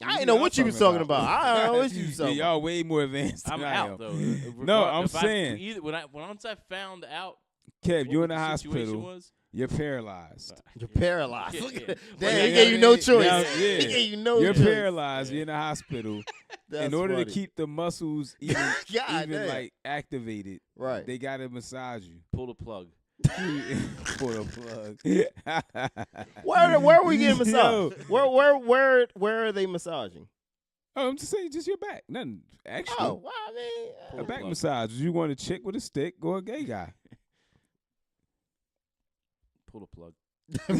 I ain't know what you was talking about. I don't know what you was Yeah, talking y'all way more advanced. I'm than I out am. though. No, I'm If saying- either once I found out Kev, what you're in the the situation hospital. was, You're paralyzed. You're paralyzed. Yeah, Look yeah. at that. Well, Damn, yeah, he gave you no choice. Now, He yeah. gave you no You're choice. paralyzed. You're in the hospital. That's in order funny. to keep the muscles even God damn. like activated, Right. they gotta massage you. pull the plug. Pull the plug. Where are we getting Yo. massaged? Where are they massaging? Oh, I'm just saying, just your back. Nothing extra. Oh, well, I A mean, back plug. massage. You want a chick with a stick or a gay guy? Pull the plug.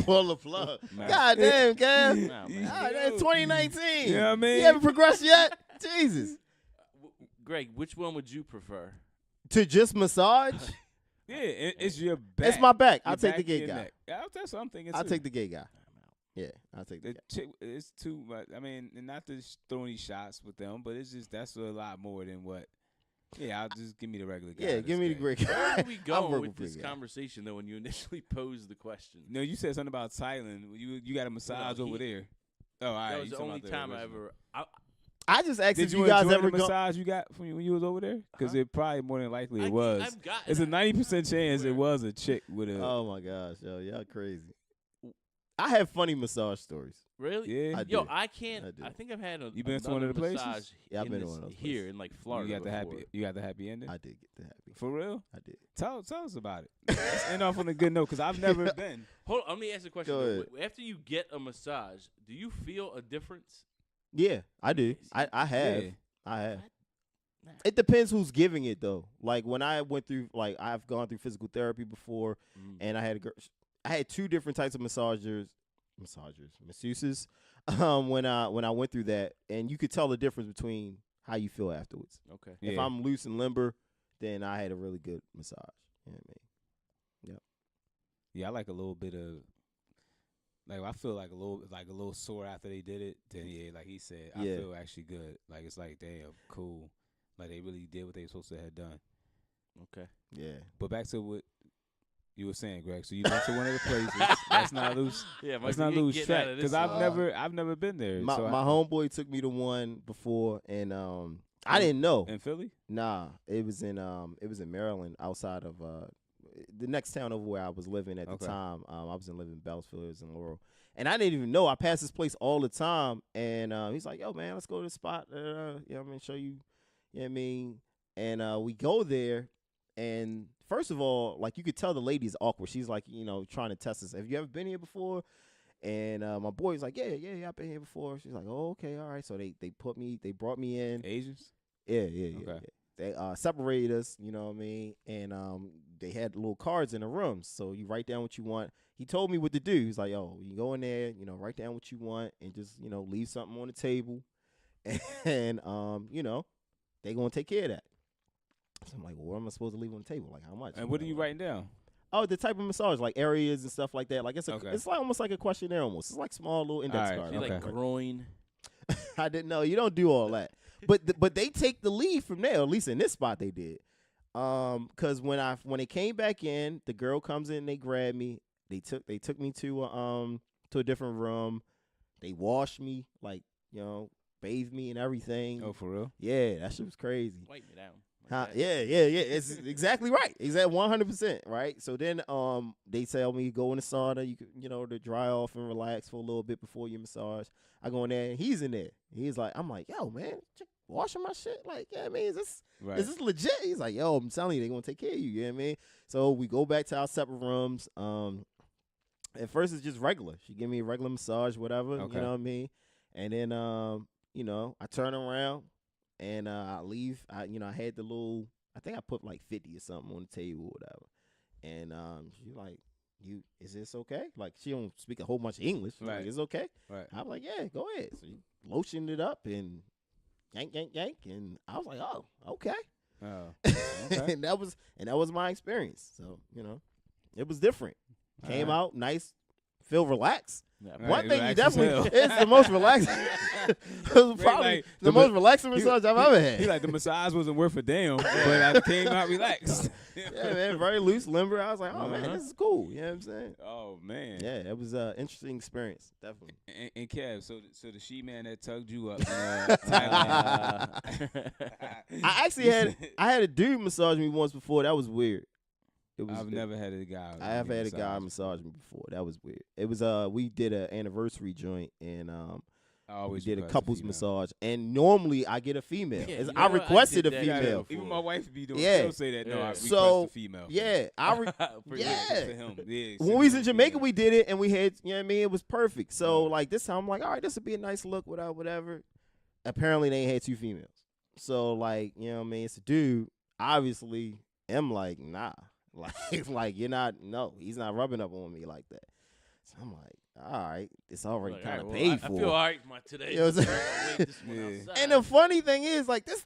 pull the plug. Nah. God damn, Kev. Nah, man. God, that's 2019. You know what I mean? You haven't progressed yet? Jesus. Greg, which one would you prefer? To just massage? Yeah, it's your back. It's my back. Your I'll take the back, gay your guy. neck. That's what I'm thinking. I'll too. take the gay guy. Yeah, I'll take the The guy. chick. It's too much. I mean, and not to throw any shots with them, but it's just that's a lot more than what Yeah, I'll just give me the regular guy. Yeah, give me the great guy. Where are we I'll going work with this great guy. conversation though? When you initially posed the question, No, you said something about Thailand. You got a massage over there. Oh, all right. that was you the talking only about time I original. ever. I just asked Did if you you guys enjoy ever the go. massage you got when you was over there? Because it probably more than likely it was. I've got. It's a 90% chance it Where? was a chick with a. Oh my gosh, yo, y'all crazy. I have funny massage stories. Really? Yeah. I Yo, did. I can't. I did. I think I've had a. You been to one of the another places? massage Yeah, I've in been to this- one of those here places. in like Florida. You got the before. happy. You got the happy ending. I did get the happy. For real? I did. Tell us about it. Let's end off on a good note because I've never been. Hold on, let me ask you a question. Go though. ahead. After you get a massage, do you feel a difference? Yeah, I do. I have. Yeah. I have. Nah. It depends who's giving it though. Like when I went through, like I've gone through physical therapy before, and I had a girl. I had two different types of masseuses. When I went through that, and you could tell the difference between how you feel afterwards. Okay. Yeah. If I'm loose and limber, then I had a really good massage. You know what I mean? Yeah, I like a little bit of. Like I feel like a little sore after they did it. Then yeah, like he said, I Yeah. feel actually good. Like it's like damn cool. Like they really did what they were supposed to have done. Okay. Yeah. But back to what you were saying, Greg. So you went to one of the places. Let's not lose. Yeah, Let's not lose track because I've uh, never been there. My so my homeboy took me to one before, and I didn't know. in Philly. Nah, it was in Maryland, outside of the next town over where I was living at the Okay. time. I was living in Beltsville, it was in Laurel, and I didn't even know. I passed this place all the time, and he's like, "Yo, man, let's go to the spot. You know what I mean, show you. You know what I mean?" And we go there, and first of all, like you could tell the lady's awkward. She's like, trying to test us. Have you ever been here before? And my boy's like, yeah, I've been here before. She's like, oh, okay, all right. So they brought me in. Asians. Yeah. Okay. They separated us, you know what I mean? And they had little cards in the rooms. So you write down what you want. He told me what to do. He's like, you go in there, write down what you want and just, leave something on the table. And, they going to take care of that. So I'm like, well, what am I supposed to leave on the table? Like, how much? And what are you writing down? Oh, the type of massage, like areas and stuff like that. Like it's Okay. it's like almost like a questionnaire almost. It's like small little index All right. card. You like Okay. groin? I didn't know. You don't do all that. But they take the lead from there. At least in this spot they did. Cause when they came back in, the girl comes in, they grab me. They took me to a different room. They washed me, like, bathed me and everything. Oh, for real? Yeah, that shit was crazy. Wipe me down. Huh? Like that. Yeah. It's exactly right. Exactly 100%. Right. So then, they tell me go in the sauna. You could, to dry off and relax for a little bit before your massage. I go in there and he's in there. He's like, I'm like, yo, man, washing my shit. Like, yeah, I mean, is this legit? He's like, yo, I'm telling you, they're gonna take care of you. You know what I mean? So we go back to our separate rooms. At first it's just regular. She give me a regular massage, whatever. Okay. You know what I mean? And then, I turn around. And I leave. I had the little. I think I put like 50 or something on the table or whatever. And she's like, is this okay? Like she don't speak a whole bunch of English. She's Right. like, it's okay. Right. I'm like, yeah, go ahead. So you lotioned it up and yank, and I was like, oh, okay. Oh. Okay. and that was my experience. So it was different. Came out nice, feel relaxed. Yeah, Right, One thing you relaxed as definitely hell. it's the most relaxing. It was probably like, the most relaxing massage I've ever had. He like the massage wasn't worth a damn, but I came out relaxed. Yeah, man, very loose, limber. I was like, oh man, Uh-huh. this is cool. You know what I'm saying? Oh man. Yeah, it was an interesting experience, definitely. And Kev, so the she man that tugged you up in Thailand. I actually had a dude massage me once before. That was weird. I've never had a guy. I have had a guy massage me before. That was weird. It was we did an anniversary joint and I always we did a request couples female. massage and normally I get a female. Yeah, It's- you know I what? I requested a did that female. too. Even my wife be doing. Yeah. She'll say that. No, I Yeah. request So, a female. Yeah, Pretty Yeah. good. For him. Yeah. when we was in send Jamaica, female. we did it, and we had, you know what I mean? It was perfect. So, Yeah. like, this time, I'm like, all right, this would be a nice look, whatever. Apparently, they had two females. So, like, you know what I mean? It's a dude. Obviously, I'm like, nah. Like, you're not, no, he's not rubbing up on me like that. So, I'm like, all right, it's already Like, kind of all right, well, paid for. I feel all right today. You know what I'm saying? I'll wait this one Yeah. outside. And the funny thing is, like, this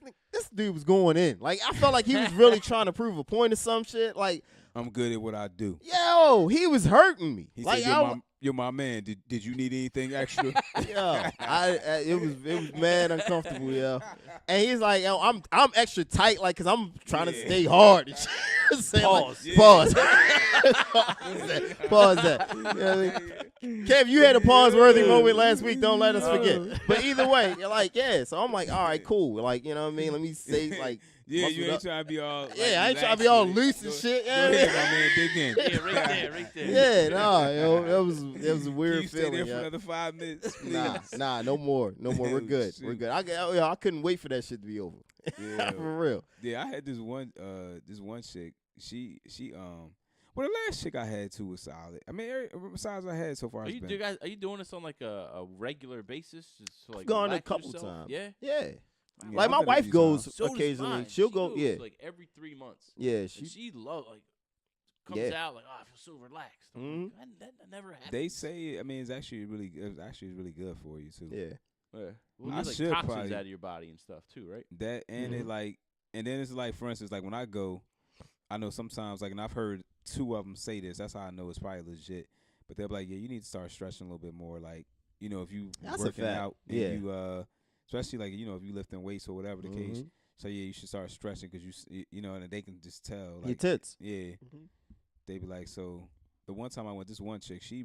dude was going in. Like, I felt like he was really trying to prove a point or some shit. Like, I'm good at what I do. yo, Yo, he was hurting me. He like said, "You're my man. Did you need anything extra?" yo, it was mad uncomfortable, yo. And he's like, yo, I'm extra tight, like, cause I'm trying to stay hard. And shit. Pause. Like, pause. Pause that. You know what I mean? Kev, you had a pause-worthy moment last week. Don't let us forget. But either way, you're like, yeah. So I'm like, all right, cool. Like, you know what I mean? Let me say, like, Yeah, muscle you ain't up. trying to be all. Like, Yeah, I ain't trying to be all relaxed loose with and it. shit. Go You know what I ahead, mean? my man, dig in. Yeah, right there. Yeah, nah, yo, it was a Can weird you stay feeling. there for yo. another 5 minutes? Please? Nah, no more. We're good. Shit. We're good. I couldn't wait for that shit to be over. Yeah. For real. Yeah, I had this one chick. She well, the last chick I had too was solid. I mean, besides I had so far, Are it's you, been. guys, are you doing this on like a regular basis? Just to, like, Gone a relax couple yourself? times. Yeah. Yeah. Yeah, Like I've my done it a wife few goes times. So does occasionally. mine. She'll She go. goes, Yeah. like every 3 months. Yeah. And She. she comes Yeah. out like, oh, I feel so relaxed. I'm Mhm. like, that never happens. They say, I mean, it's actually really good for you too. Yeah. Yeah. Well, I there's, like should toxins probably- out of your body and stuff too, right? That and it Mhm. like, and then it's like, for instance, like when I go, I know sometimes like, and I've heard 2 of them say this. That's how I know it's probably legit. But they're like, yeah, you need to start stretching a little bit more. Like, you know, if you That's a working fact. out, and Yeah. you especially like, you know, if you lifting weights or whatever the case. Mhm. So yeah, you should start stretching because you know, and they can just tell. Your Like, tits. yeah, Mhm. they be like, so the one time I went, this one chick, she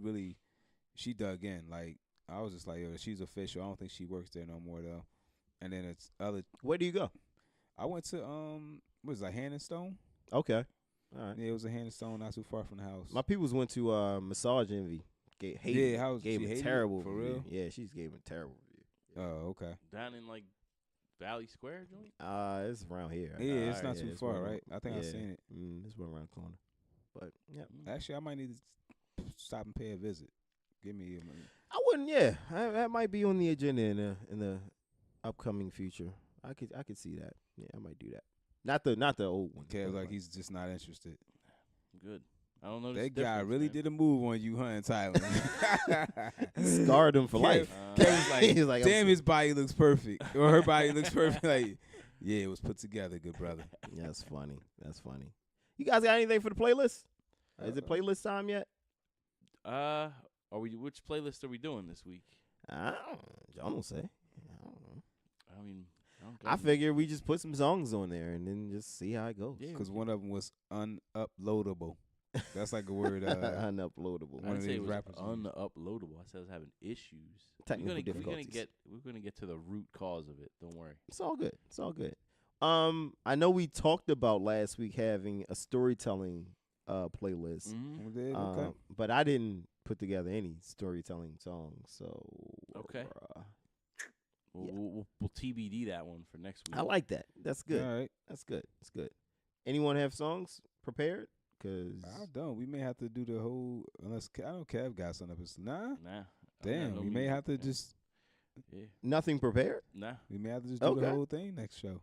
dug in. Like, I was just like, yo, she's official. I don't think she works there no more though. And then it's other. Where do you go? I went to what was it, like Hand and Stone? Okay. All right. Yeah, it was a Hand and Stone, not too far from the house. My peoples went to Massage Envy. Gave she a hated terrible it, for review. real? Yeah, she's gave a terrible review. Oh, okay. Down in like Valley Square joint. It's around here. Yeah, it's Alright, not too it's far, one right? I think I've yeah. seen it. It's one around the corner. But yeah, Actually, I might need to stop and pay a visit. Give me I wouldn't. Yeah, that might be on the agenda in the upcoming future. I could see that. Yeah, I might do that. Not the old one. Kev but like he's just not interested. Good. I don't know. That guy really did a move on you, huh, in Thailand. scarred him for life. Kev was like, He's like, damn, his body looks perfect. Or her body looks perfect. Like, yeah, it was put together, good brother. That's funny. That's funny. You guys got anything for the playlist? Is it playlist time yet? Are we? Which playlist are we doing this week? I don't say. I don't know. I mean, I figure we just put some songs on there and then just see how it goes. Yeah. Because one of them was unuploadable. That's like a word. Unuploadable. one I of didn't say these it was rappers use. unuploadable. I said I was having issues. Technical We're difficulties. gonna get to the root cause of it. Don't worry. It's all good. It's all good. I know we talked about last week having a storytelling playlist. Mm-hmm. We did? Okay. But I didn't put together any storytelling songs. So Okay. uh, We'll, Yeah. we'll TBD that one for next week. I like that. That's good. All right. That's good. It's good. Anyone have songs prepared? Cause I don't. We may have to do the whole, unless I know Kev got something up his. Nah. Nah. I don't got Damn. no We may music, have to man. just. Yeah. nothing prepared. Nah. We may have to just do Okay. the whole thing next show.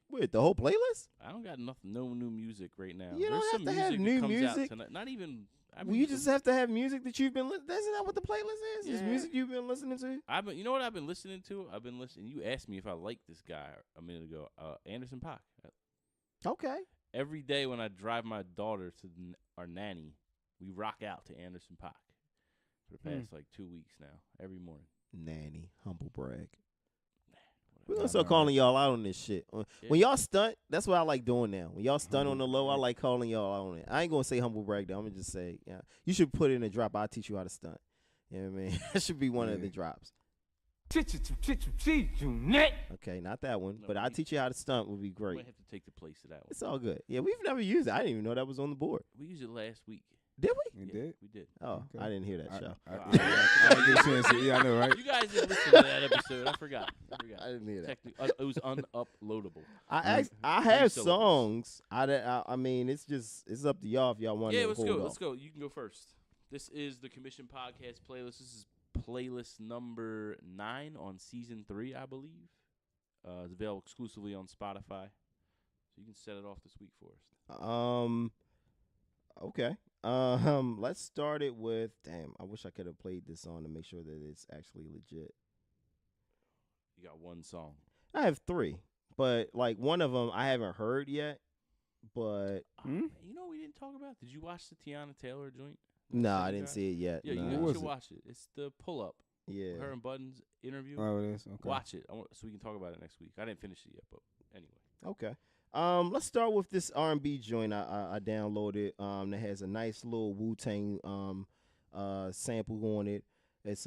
Wait, the whole playlist? I don't got nothing. No new music right now. You don't There's have some to have music that new comes out music. tonight. Not even. I Well, mean, you just have to have music that you've been listening. Isn't that what the playlist is? Is Yeah. music you've been listening to? You know what I've been listening to? I've been listening. You asked me if I like this guy a minute ago. Anderson .Paak. Okay. Every day when I drive my daughter to our nanny, we rock out to Anderson .Paak for the past like 2 weeks now. Every morning. Nanny, humble brag. We're Whatever. gonna start calling y'all out on this shit. When Yeah. y'all stunt, that's what I like doing now. When y'all stunt on the low, I like calling y'all out on it. I ain't gonna say humble brag though. I'm gonna just say, yeah, you should put in a drop. I'll teach you how to stunt. You know what I mean? That should be one of the drops. Okay, not that one, No, but I'll we- teach you how to stunt would be We great. might have to take the place of that one. It's all good. Yeah, we've never used it. I didn't even know that was on the board. We used it last week. Did we? You Yeah, did? We did. Oh, Okay. I didn't hear that show. I didn't get a chance to- yeah, I know, right? You guys didn't listen to that episode. I forgot. I didn't hear that. It was unuploadable. I Three have syllables. songs. I mean, it's up to y'all if y'all want to Yeah, let's hold go. off. Let's go. You can go first. This is the Commission Podcast playlist. This is playlist number 9 on season 3, I believe. It's available exclusively on Spotify, so you can set it off this week for us. Okay. Let's start it with. Damn, I wish I could have played this song to make sure that it's actually legit. You got one song. I have 3, but like one of them I haven't heard yet. But Man, you know what we didn't talk about? Did you watch the Tiana Taylor joint? Nah, I didn't see it yet. Yeah, Nah. you was should it? watch it. It's the pull up. Yeah. Her and Buttons interview. Oh, it is. Okay. Watch it. So we can talk about it next week. I didn't finish it yet, but anyway. Okay. Let's start with this R&B joint I downloaded. That has a nice little Wu-Tang sample on it. It's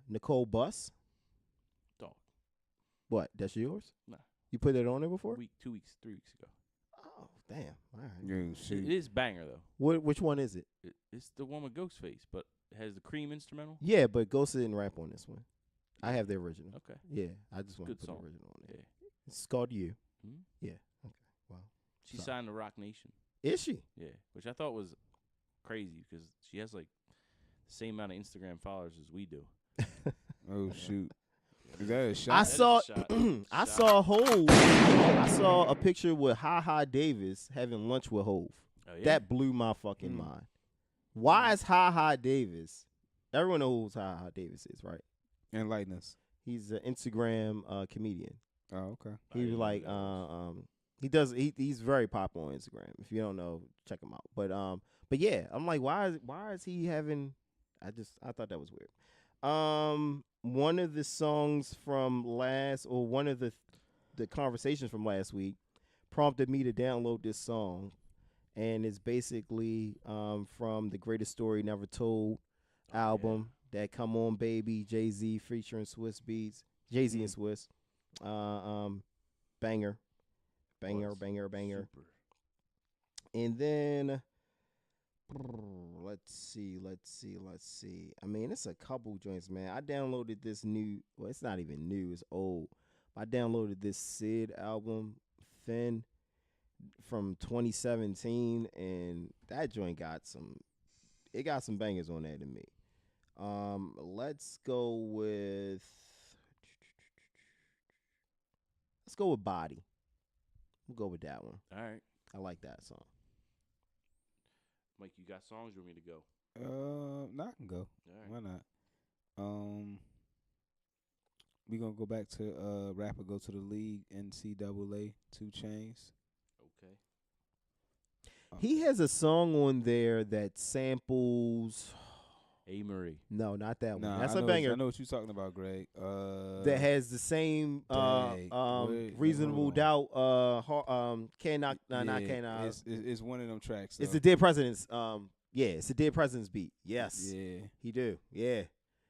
Nicole Bus. Dog. What? That's yours? Nah. You put that on there before? 2 weeks, 3 weeks ago. Oh, damn. All right. Yeah, shoot. It is banger though. Which one is it? It's the one with Ghostface, but it has the Cream instrumental. Yeah, but Ghost didn't rap on this one. I have the original. Okay. Yeah, I just want to Good put song. the original on there. Yeah. It's called You. Mhm. Yeah. Okay. Wow. She So- signed to Rock Nation. Is she? Yeah, which I thought was crazy because she has like the same amount of Instagram followers as we do. Oh shoot. Is that a shot? I That is a saw shot. I Shot. saw Hove. I saw a picture with Ha Davis having lunch with Hove. Oh, yeah? That blew my fucking mind. Why is Ha Davis? Everyone knows who Ha Davis is, right? Enlighten us. He's an Instagram comedian. Oh, okay. He was like he's very popular on Instagram. If you don't know, check him out. But yeah, I'm like, why is he having? I thought that was weird. One of the songs from one of the conversations from last week prompted me to download this song, and it's basically from the Greatest Story Never Told album, that Come On Baby, Jay-Z featuring Swiss Beats, Jay-Z and Swiss, banger. Super. And then let's see. I mean, it's a couple joints, man. I downloaded this it's not even new, it's old. I downloaded this Sid album, Thin, from 2017, and that joint got some bangers on there to me. Let's go with Body. We'll go with that one. All right, I like that song. Mike, you got songs? You want me to go? No, I can go. All right. Why not? We gonna go back to rapper go to the league NCAA 2 Chainz. Okay. He has a song on there that samples. A. Marie. No, not that one. Nah, That's I a know banger. I know what you're talking about, Greg. That has the same Dang. Wait, Reasonable hold Doubt. Cannot. Not Yeah, cannot. It's one of them tracks. It's though. the Dead President's. Yeah, it's the Dead President's beat. Yes. Yeah. He do. Yeah.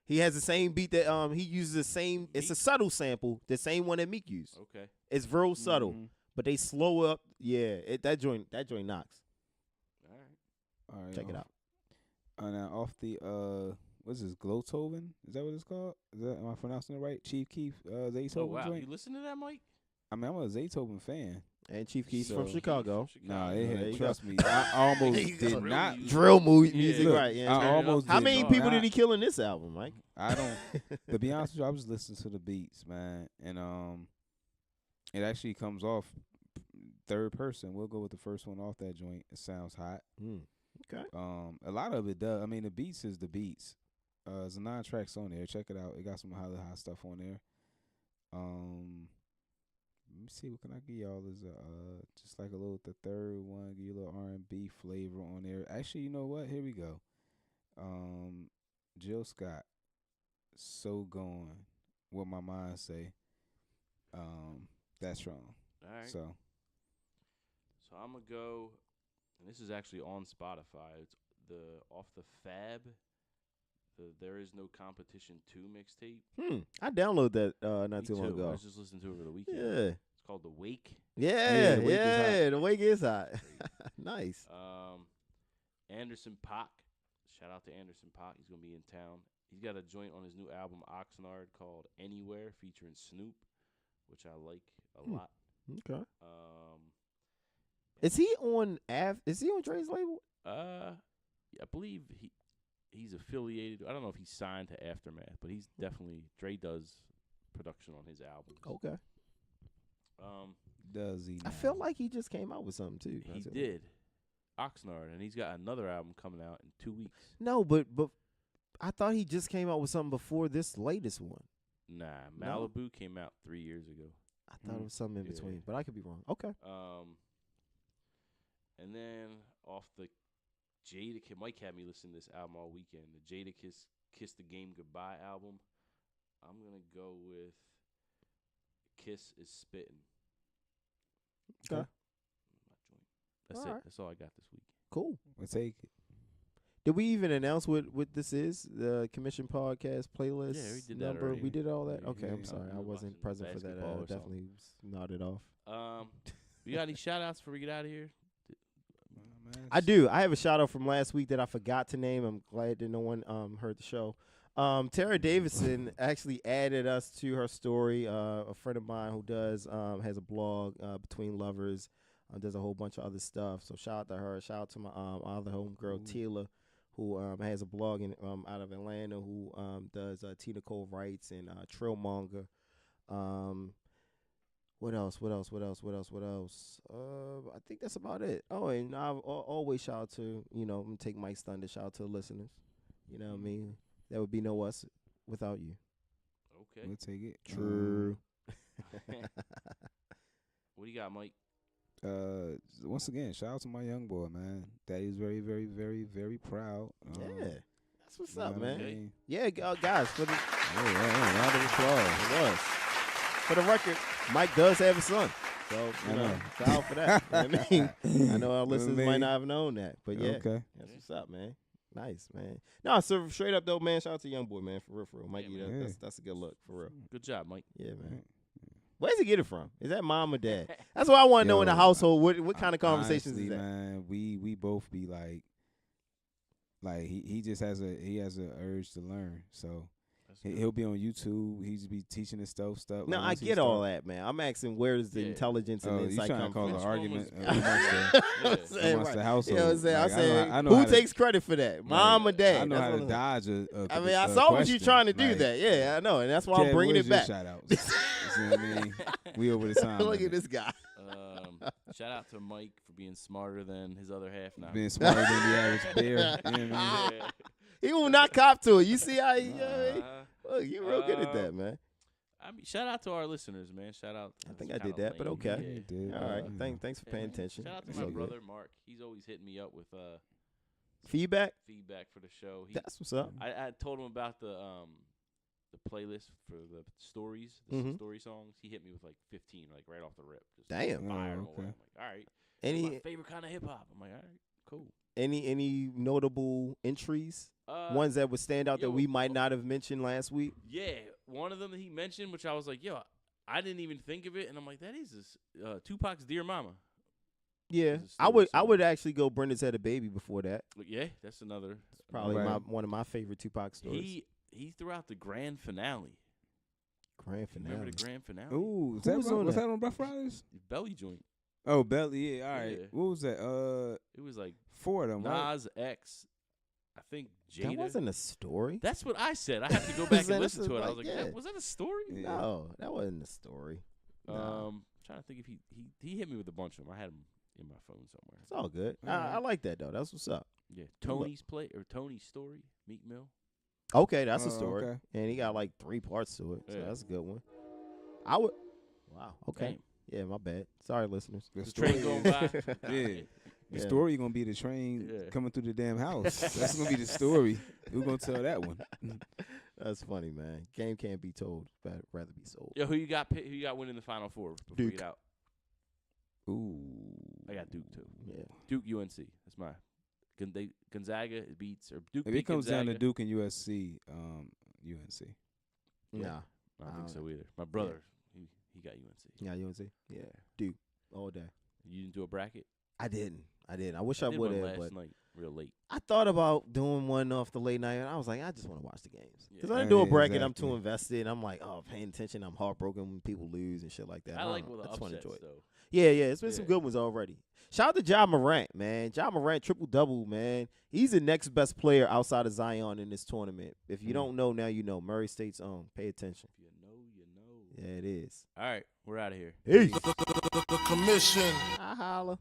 He has the same beat that he uses the same. It's a subtle sample, the same one that Meek used. Okay. It's real subtle, Mhm. but they slow up. Yeah, that joint knocks. All right. All right. Check it out. Now off the what's this? Glowtoven? Is that what it's called? Am I pronouncing it right? Chief Keef Zaytoven Oh wow, joint. you listen to that, Mike? I mean, I'm a Zaytoven fan. And Chief Keef's So- from Chicago. Nah, There it you trust me. I almost There you did go. not. Drill music, Look, right? Yeah. I Turn it up. almost How did many not. people did he kill in this album, Mike? I don't. To be honest with you, I was listening to the beats, man, and it actually comes off third person. We'll go with the first one off that joint. It sounds hot. Okay. A lot of it does. I mean, the beats is the beats. There's 9 tracks on there. Check it out. It got some highly hot stuff on there. Let me see. What can I give y'all? Is just like the third one. Give you a little R&B flavor on there. Actually, you know what? Here we go. Jill Scott. So Gone. What my mind say. That's wrong. All right. So I'm gonna go, and this is actually on Spotify. It's off the Fab. There Is No Competition 2 mixtape. I downloaded that not Me too long too. I ago. was just listening to it over the weekend. Yeah. It's called The Wake. Yeah, The Wake is hot. the wake is hot. Nice. Anderson .Paak. Shout out to Anderson .Paak. He's gonna be in town. He's got a joint on his new album Oxnard called Anywhere featuring Snoop, which I like a lot. Okay. Is he on Dre's label? I believe he's affiliated. I don't know if he's signed to Aftermath, but he's definitely Dre does production on his albums. Okay. does he? I now? feel like he just came out with something too. He did. Oxnard, and he's got another album coming out in 2 weeks. No, but I thought he just came out with something before this latest one. Nah, No? Malibu came out 3 years ago. I thought it was something in Yeah. between, but I could be wrong. Okay. And then off the Mike had me listen to this album all weekend. The Jada Kiss the Game Goodbye album. I'm gonna go with Kiss is Spittin'. Okay. That's All it. right. That's all I got this week. Cool. We'll take it. Did we even announce what this is? The Commission Podcast playlist Yeah, we did that number. already. We did all that. Yeah, Okay, yeah, I'm yeah. sorry, I We're wasn't watching present for that. basketball or something. Definitely nodded off. You got any shout outs before we get out of here? I do. I have a shout out from last week that I forgot to name. I'm glad that no one heard the show. Tara Davidson actually added us to her story. A friend of mine who does has a blog, Between Lovers, does a whole bunch of other stuff. So shout out to her. Shout out to my other homegirl Tila, who has a blog out of Atlanta, who does Tina Cole Writes and Trill Manga. What else? I think that's about it. Oh, and I always shout out to, I'm going to take Mike's thunder, shout out to the listeners. You know what I mean? There would be no us without you. Okay. We'll take it. True. What do you got, Mike? Once again, shout out to my young boy, man. Daddy's very, very, very, very proud. Yeah. That's what's you up, know what I man. mean? Yeah, guys, for the Round of applause. it was. For the record, Mike does have a son. So, I know. shout out for that. You know what I mean? I know our listeners mean? might not have known that. But yeah, Okay. that's what's up, man. Nice, man. No, so straight up though, man. Shout out to young boy, man. For real. Mike, Yeah, man. that's a good look, for real. Good job, Mike. Yeah, man. Where's he get it from? Is that mom or dad? That's what I want to know in the Yo, household. What kind of conversations Honestly, is that? man, we both be like he just has a urge to learn. So he'll be on YouTube. He's be teaching his stuff. No, I get all that, man. I'm asking where's the intelligence and Oh, you insight trying to come cause from? an argument was- amongst Saying, amongst the right. household? You know what I'm saying? Like, I'm saying, I know who how to- takes credit for that? Mom or dad? I know That's how what to I'm dodge I mean, I saw what you trying to do that. Yeah, I know, and that's why I'm bringing it back. Shout outs. You see what I mean? We over the time. Look at limit. this guy. Shout out to Mike for being smarter than his other half now. Being smarter than the average bear. You know what I mean? Yeah. He will not cop to it. You see how he? Uh-huh. Look, you real good at that, man. I mean, shout out to our listeners, man. Shout out. I think that's I did kinda that, but lame. okay. Yeah. You did. All right, Yeah. thanks for Yeah, paying man. attention. Shout out to It's my all good. brother Mark. He's always hitting me up with Feedback. feedback for the show. That's what's up. I told him about the playlist for the stories, the story songs. He hit me with like 15, like right off the rip. Just Damn. fired Oh, him away. okay. I'm like, all right. That's my Any favorite kind of hip hop. I'm like, all right, cool. any notable entries? Ones that would stand out that yo, we might not have mentioned last week. Yeah, one of them that he mentioned, which I was like, yo, I didn't even think of it, and I'm like, that is Tupac's "Dear Mama." Yeah, It's a I story would song. actually go. Brenda's Had a Baby before that. Like, yeah, that's another. Probably Right. one of my favorite Tupac stories. He threw out the grand finale. Grand Remember finale. the grand finale? Ooh, Who was that was on, on was that? that on Ruff Ryders? Belly joint. Oh, Belly. Yeah, all right. Yeah. What was that? It was like 4 of them. right? Nas X. I think Jada. That wasn't a story. That's what I said. I have to go back and That's listen to it. I was like, like, yeah. was that a story? Yeah. No, that wasn't a story. No. Trying to think if he hit me with a bunch of them. I had them in my phone somewhere. It's all good. Alright. I like that though. That's what's up. Yeah, Look. Tony's story, Meek Mill. Okay, that's a Oh, story, okay. and he got like 3 parts to it, so Yeah. that's a good one. I would. Wow. Okay. Damn. Yeah, my bad. Sorry, listeners. The The train story going is- by. Yeah. The Yeah. story gonna be the train Yeah. coming through the damn house. That's gonna be the story. We're gonna tell that one. That's funny, man. Game can't be told, but rather be sold. Yo, who you got winning the Final Four before we Duke. get out? Ooh. I got Duke too. Yeah. Duke UNC. That's my Gonzaga beats or Duke. If beat it comes down to Gonzaga. Duke and USC, UNC. Yeah. Nah. I don't think so either. My brother, he got UNC. Yeah, you want to see? Yeah. Duke all day. You didn't do a bracket? I didn't. I wish I did would one have, last but night, real late. I thought about doing one off the late night, and I was like, I just want to watch the games. Because Yeah. when I do a Yeah, bracket, I'm exactly. too invested. I'm like, oh, paying attention. I'm heartbroken when people lose and shit like that. I like don't know. all the I just want to upsets enjoy it. though. Yeah, it's been some Yeah. good ones already. Shout out to Ja Morant, man. Ja Morant, triple-double, man. He's the next best player outside of Zion in this tournament. If you don't know, now you know. Murray State's own. Pay attention. If you know, you know. Yeah, it is. All right, we're out of here. Peace. The commission. I holla.